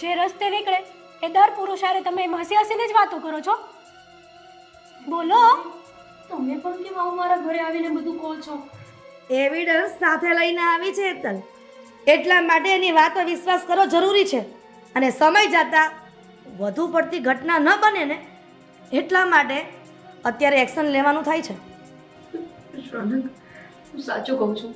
જે રસ્તે નીકળે એ દર પુરુષ હારે તમે એમ હસી હસીને જ વાતો કરો છો? બોલો.
તમે પણ કેમ આવું મારા ઘરે આવીને બધું કહો છો?
એવિડન્સ સાથે લઈને આવી છે હેતલ, એટલા માટે એની વાતો વિશ્વાસ કરવો જરૂરી છે. અને સમય જતાં વધુ પડતી ઘટના ન બને ને એટલા માટે અત્યારે એક્શન લેવાનું થાય છે.
રોનક, હું સાચું કહું છું.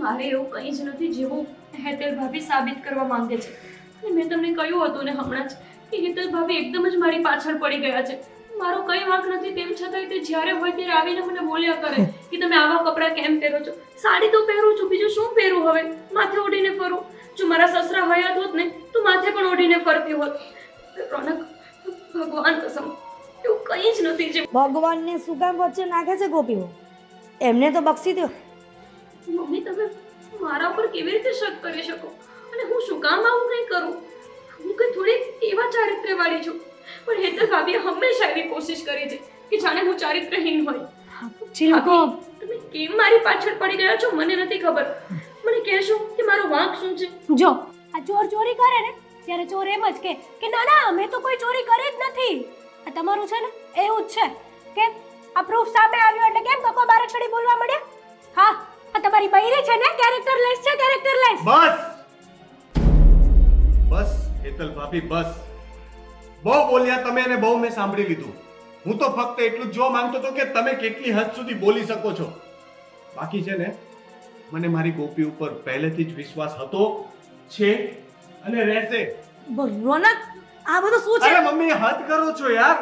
મારે એવું કંઈ જ નથી જેવું હેતલ ભાભી સાબિત કરવા માંગે છે. અને મેં તમને કહ્યું હતું ને હમણાં જ કે હેતલ ભાભી એકદમ જ મારી પાછળ પડી ગયા છે. મારો કંઈ વાંક નથી, તેમ છતાંય તે જ્યારે હોય ત્યારે આવીને મને બોલ્યા કરે કે તમે આવા કપડાં કેમ પહેરો છો. સાડી તો પહેરું છું, બીજું શું પહેરું? હવે માથે ઓઢીને ફરું. જો મારા સસરા હયાત હોત ને તો માથે પણ ઓઢીને ફરતી હોત. રોનક, ભગવાન કસમ એવું કંઈ જ નથી જે
ભગવાનને શું કામ વચ્ચે નાખે છે ગોપીઓ? એમને તો બક્ષી દો.
મમ્મી તમે મારા પર કેવી રીતે શક કરી શકો? અને હું શું કામ આવું કંઈ કરું? હું કંઈ થોડી એવા ચારિત્ર્યવાળી છું, પણ હેતલ ભાભીએ હંમેશા એવી કોશિશ કરી છે કે જાણે હું ચારિત્રહીન હોય.
જીવકો,
તમે કેમ મારી પાછળ પડી ગયા છો મને નથી ખબર. મને કહેશો કે મારો વાંક શું છે?
જો આ ચોર ચોરી કરે ને ત્યારે ચોર એમ જ કે ના ના અમે તો કોઈ ચોરી કરી જ નથી. આ તમારું છે ને એવું જ છે કે આ પ્રૂફ સામે આવ્યો એટલે કેમ કકો બારક્ષડી બોલવા મળ્યા? હા, આ તમારી બૈરી છે ને, કેરેક્ટર લેસ છે, કેરેક્ટર લેસ.
બસ હેતલ ભાભી બસ. બહુ બોલ્યા તમે અને બહુ મેં સાંભળી લીધું. હું તો ફક્ત એટલું જ જોવા માંગતો હતો કે તમે કેટલી હદ સુધી બોલી શકો છો. બાકી છે ને, મને મારી ગોપી ઉપર પહેલેથી જ વિશ્વાસ હતો, છે અને રહેશે.
રોનક, આ બધું શું છે?
અરે મમ્મી, હદ કરો છો યાર.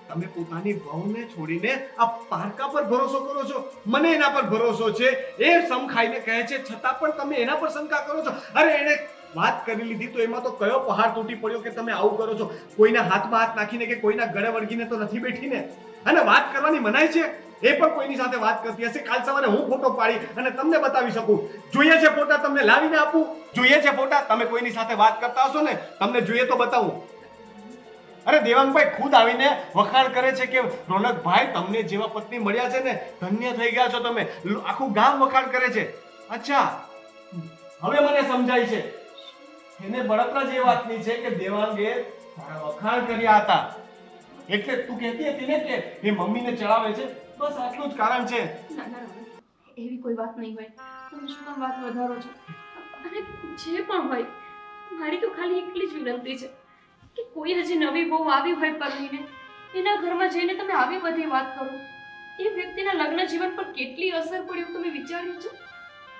તમે પોતાની વહુને છોડીને આ પારકા પર ભરોસો કરો છો. મને એના પર ભરોસો છે, એ સમ ખાઈને કહે છે, છતાં પણ તમે એના પર શંકા કરો છો. અરે એને વાત કરી લીધી તો એમાં તો કયો પહાડ તૂટી પડ્યો કે તમે આવું કરો છો? કોઈના હાથમાં હાથ નાખીને કે કોઈના ગળે વળગીને તો નથી બેઠીને. અને વાત કરવાની મનાઈ છે, એ પણ કોઈની સાથે વાત કરતી હશે. કાલ સવારે હું ફોટો પાડી અને તમને બતાવી શકું. જોઈએ છે ફોટા તમને લાવીને આપું? જોઈએ છે ફોટા? તમે કોઈની સાથે વાત કરતા હશો ને, તમને જોઈએ તો બતાવું. અરે દેવાંગભાઈ ખુદ આવીને વખાણ કરે છે કે રોનકભાઈ તમને જેવા પત્ની મળ્યા છે ને, ધન્ય થઈ ગયા છો તમે. આખું ગામ વખાણ કરે છે. અચ્છા, હવે મને સમજાય છે. એને બળતરા જે વાતની છે કે દેવાંગે મારા વખાણ કર્યા હતા, એટલે તું કહેતી હતી ને કે એ મમ્મીને ચડાવે છે. બસ આટલું જ કારણ છે.
ના ના ના, એવી કોઈ વાત નહીં હોય. તમે શું કામ વાત વધારો છો? અને જે પણ હોય, મારી તો ખાલી એટલી જ વિનંતી છે કે કોઈ હજી નવી બહુ આવી હોય પરણીને, એના ઘરમાં જઈને તમે આવી બધી વાત કરો. એ વ્યક્તિના લગ્ન જીવન પર કેટલી અસર પડી એવું તમે વિચાર્યું છે?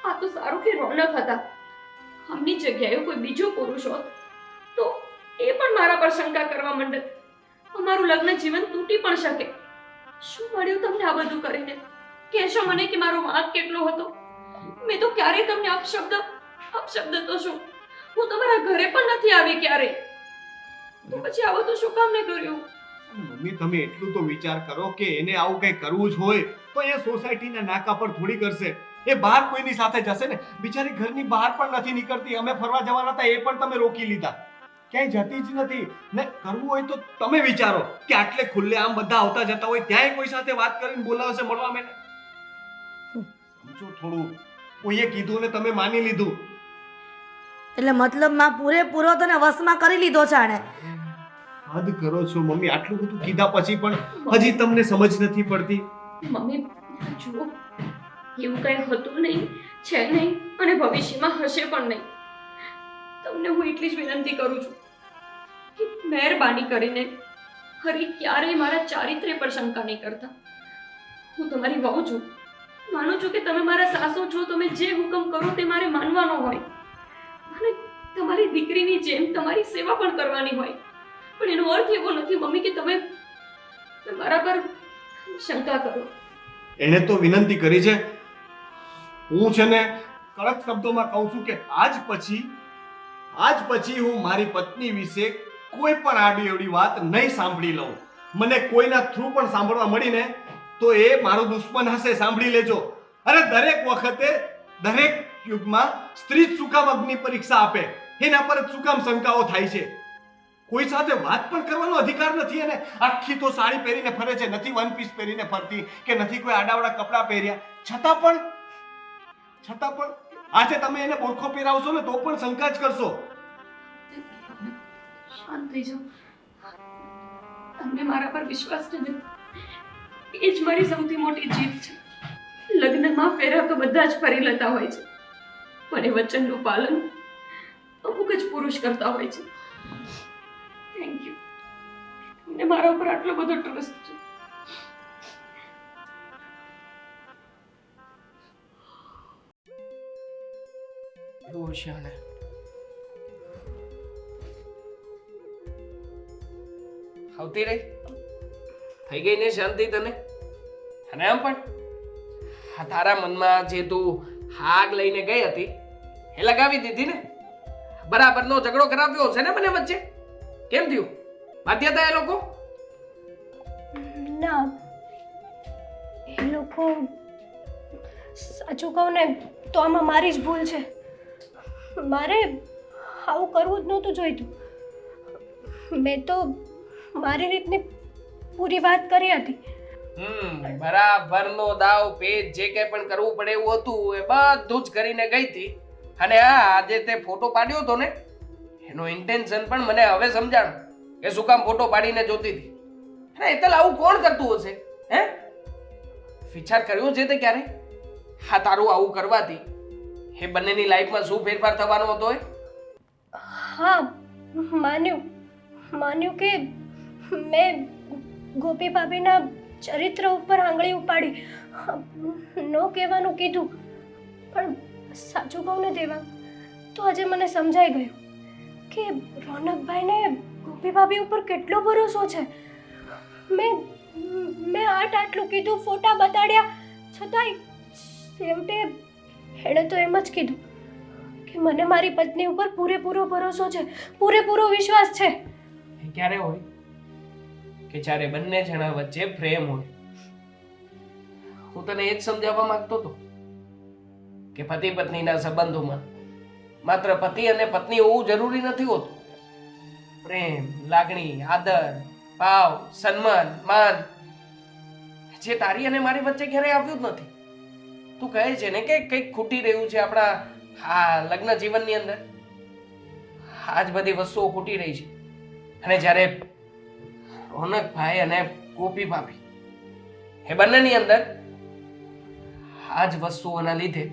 આ તો સારું કે રોનક હતા. આમની જગ્યાએ કોઈ બીજો પુરુષ હોત તો એ પણ મારા પર શંકા કરવા માંડે. અમારું લગ્ન જીવન તૂટી પણ શકે. શું મળ્યું તમને આ બધું કરીને? કહેશો મને કે મારો વાંક કેટલો હતો? મેં તો ક્યારેય તમને અપશબ્દ તો શું, હું તમારા ઘરે પણ નથી આવી ક્યારેય. તો પછી આવું તો શું કામ નહીં કર્યું?
મમ્મી તમે એટલું તો વિચાર કરો કે એને આવું કંઈ કરવું જ હોય તો એ સોસાયટીના નાકા પર થોડી કરશે. એ બહાર કોઈની સાથે જશે ને. બિચારી ઘરની બહાર પણ નથી નીકળતી. અમે ફરવા જવાના હતા એ પણ તમે રોકી લીધા. ક્યાંય જતી જ નથી ને. કરવું હોય તો તમે વિચારો કે આટલે ખુલ્લે આમ બધા આવતા જતા હોય ત્યાંય કોઈ સાથે વાત કરીને બોલાવશે મળવા. મેં સમજો થોડું. કોઈએ કીધું ને તમે માની લીધું.
એટલે મતલબમાં પૂરેપૂરો તને વશમાં કરી લીધો છે આણે.
હદ કરો છો મમ્મી, આટલું બધું કીધા પછી પણ હજી તમને સમજ નથી પડતી.
મમ્મી જુઓ, એવું કંઈ હતું નહીં, છે નહીં અને ભવિષ્યમાં હશે પણ નહીં. તમને હું એટલી જ વિનંતી કરું છું કે મહેરબાની કરીને ફરી ક્યારેય મારા ચારિત્ર્ય પર શંકા નહીં કરતા. હું તમારી વહુ છું, માનું છું કે તમે મારા સાસુ છો, તમે જે હુકમ કરો તે મારે માનવાનો હોય અને તમારી દીકરીની જેમ તમારી સેવા પણ કરવાની હોય. પણ એનો અર્થ એવો નથી મમ્મી કે તમે મારા પર શંકા કરો.
એણે તો વિનંતી કરી છે. હું છે ને કડક શબ્દોમાં કહું છું કે આજ પછી હું મારી પત્ની વિશે કોઈ પણ આડી અવડી વાત નહીં સાંભળી લઉં. મને કોઈના થ્રુ પણ સાંભળવા મળીને તો એ મારો દુશ્મન હશે, સાંભળી લેજો. અરે દરેક વખતે દરેક યુગમાં સ્ત્રી જ શું કામ અગ્નિ પરીક્ષા આપે, એના પર જ શું કામ શંકાઓ થાય છે. કોઈ સાથે વાત પણ કરવાનો અધિકાર નથી. અને આખી તો સાડી પહેરીને ફરે છે, નથી વન પીસ પહેરીને ફરતી કે નથી કોઈ આડાવડા કપડાં પહેર્યા. છતાં પણ આજે તમે એને બોરખો પહેરાવશો ને તો પણ શંકા જ કરશો.
શાંત થઈ જાઓ. તમને મારા પર વિશ્વાસ છે ને, એ જ મારી સૌથી મોટી જીત છે. લગ્નમાં ફેરા તો બધા જ ફરી લેતા હોય છે, પણ એ વચનનું પાલન અમુક જ પુરુષ કરતા હોય છે. Thank you. તમને મારા ઉપર આટલો બધો ટ્રસ્ટ છે.
એવું છે ને આવતી રહી થઈ ગઈ ને શાંતિ તને? અને આમ પણ આ તારા મનમાં જે તું આગ લઈને ગઈ હતી એ લગાવી દીધી ને? બરાબરનો ઝઘડો કરાવ્યો છે ને મને વચ્ચે? કેમ થયું? બાધ્યા હતા એ લોકો?
ના, એ લોકો, સાચું કહું ને તો આમાં મારી જ ભૂલ છે. મારે આવું કરવું જ નહોતું જોઈતું. મેં તો મારી રીતની પૂરી વાત કરી હતી.
બરાબરનો દાવ પેચ જે કંઈ પણ કરવું પડે એવું હતું એ બધું જ કરીને ગઈ હતી. અને આજે તે ફોટો પાડ્યો હતો ને એનો ઇન્ટેન્શન પણ મને હવે સમજાણ કે શું કામ ફોટો પાડીને જોતી હતી. અરે એતલ આવું કોણ કરતું હશે? હે, વિચાર કર્યો છે તે ક્યારે? હા, તારું આવું કરવાથી એ બંનેની લાઈફમાં શું ફેરફાર થવાનો હતો?
હા, માન્યું કે મેં ગોપી ભાભીના ચરિત્ર ઉપર આંગળી ઉપાડી, ન કહેવાનું કીધું. પણ સાચું કહું ને દેવા, તો આજે મને સમજાઈ ગયું કે રોનકભાઈને ગોપી ભાભી ઉપર કેટલો ભરોસો છે. મેં આટલું કીધું, ફોટા બતાડ્યા, છતાંય છેવટે એણે તો એમ જ કીધું કે મને મારી પત્ની ઉપર પૂરેપૂરો ભરોસો છે, પૂરેપૂરો વિશ્વાસ છે.
એ ક્યારે હોય કે જ્યારે બંને જણા વચ્ચે પ્રેમ હોય. હું તને એ જ સમજાવવા માંગતો હતો કે પતિ પત્નીના સંબંધોમાં માત્ર પતિ અને પત્ની હોવું જરૂરી નથી હોતું. પ્રેમ, લાગણી, આદર, ભાવ, સન્માન, માન જે તારી અને મારી વચ્ચે ક્યારેય આવ્યું જ નથી. તું કહે છે ને કે કંઈક ખૂટી રહ્યું છે આપણા લગ્ન જીવનની અંદર. આ જ બધી વસ્તુઓ ખૂટી રહી છે. અને જ્યારે રોનકભાઈ અને ગોપી ભાભી એ બંનેની અંદર આ જ વસ્તુઓના લીધે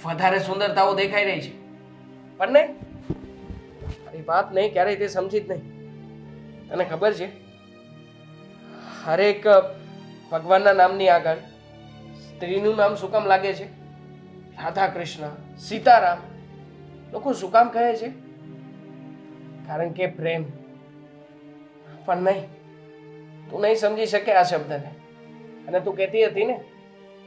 વધારે સુંદરતાઓ દેખાઈ રહી છે. પણ ને મારી વાત નહીં ક્યારેય તે સમજી જ નહીં. તને ખબર છે હરેક ભગવાનના નામની આગળ સ્ત્રીનું નામ શું કામ લાગે છે? રાધા કૃષ્ણ, સીતારામ. લોકો શું કામ કહે છે? કારણ કે પ્રેમ. પણ નહીં, તું નહીં સમજી શકે આ શબ્દને. અને તું કહેતી હતી ને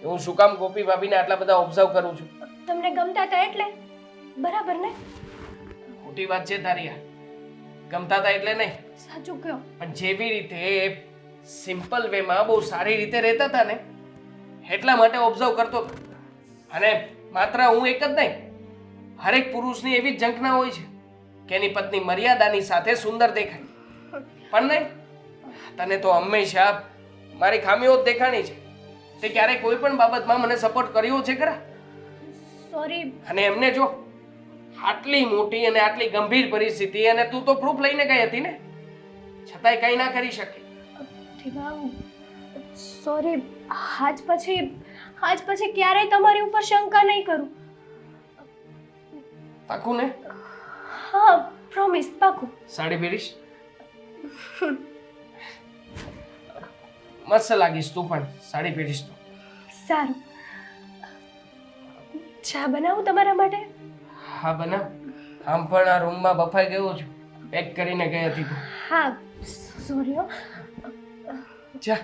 કે હું શું કામ ગોપી ભાભીને આટલા બધા ઓબ્ઝર્વ કરું છું.
તમને ગમતા હતા એટલે? બરાબર ને?
ખોટી વાત છે તારી આ. ગમતા હતા એટલે નહીં,
સાચું કહો.
પણ જેવી રીતે સિમ્પલ વેમાં બહુ સારી રીતે રહેતા હતા ને એટલા માટે ઓબ્ઝર્વ કરતો હતો. અને માત્ર હું એક જ નહીં, હરેક પુરુષની એવી જ ઝંખના હોય છે કે એની પત્ની મર્યાદાની સાથે સુંદર દેખાય. પણ નહીં, તને તો હંમેશા મારી ખામીઓ જ દેખાણી છે. તે ક્યારેય કોઈ પણ બાબતમાં મને સપોર્ટ કર્યો છે ખરા?
સોરી.
અને એમને જો આટલી મોટી અને આટલી ગંભીર પરિસ્થિતિ અને તું તો પ્રૂફ લઈને ગઈ હતી ને. છતાંય કંઈ ના કરી શકે.
દેવાંગ સોરી, આજ પછી ક્યારેય તમારી ઉપર શંકા નહીં કરું.
પાકું ને?
હા, પ્રોમિસ, પાકું.
સાડી પહેરીશ? મસ્ત લાગીશ તું પણ સાડી પહેરીશ તો.
સારું. ચા બનાવું તમારા માટે?
હા બનાવ. આમ પણ આ રૂમમાં બફાઈ ગયો છું. પેક કરીને ગઈ હતી તું.
હા, સોરી હો.
જા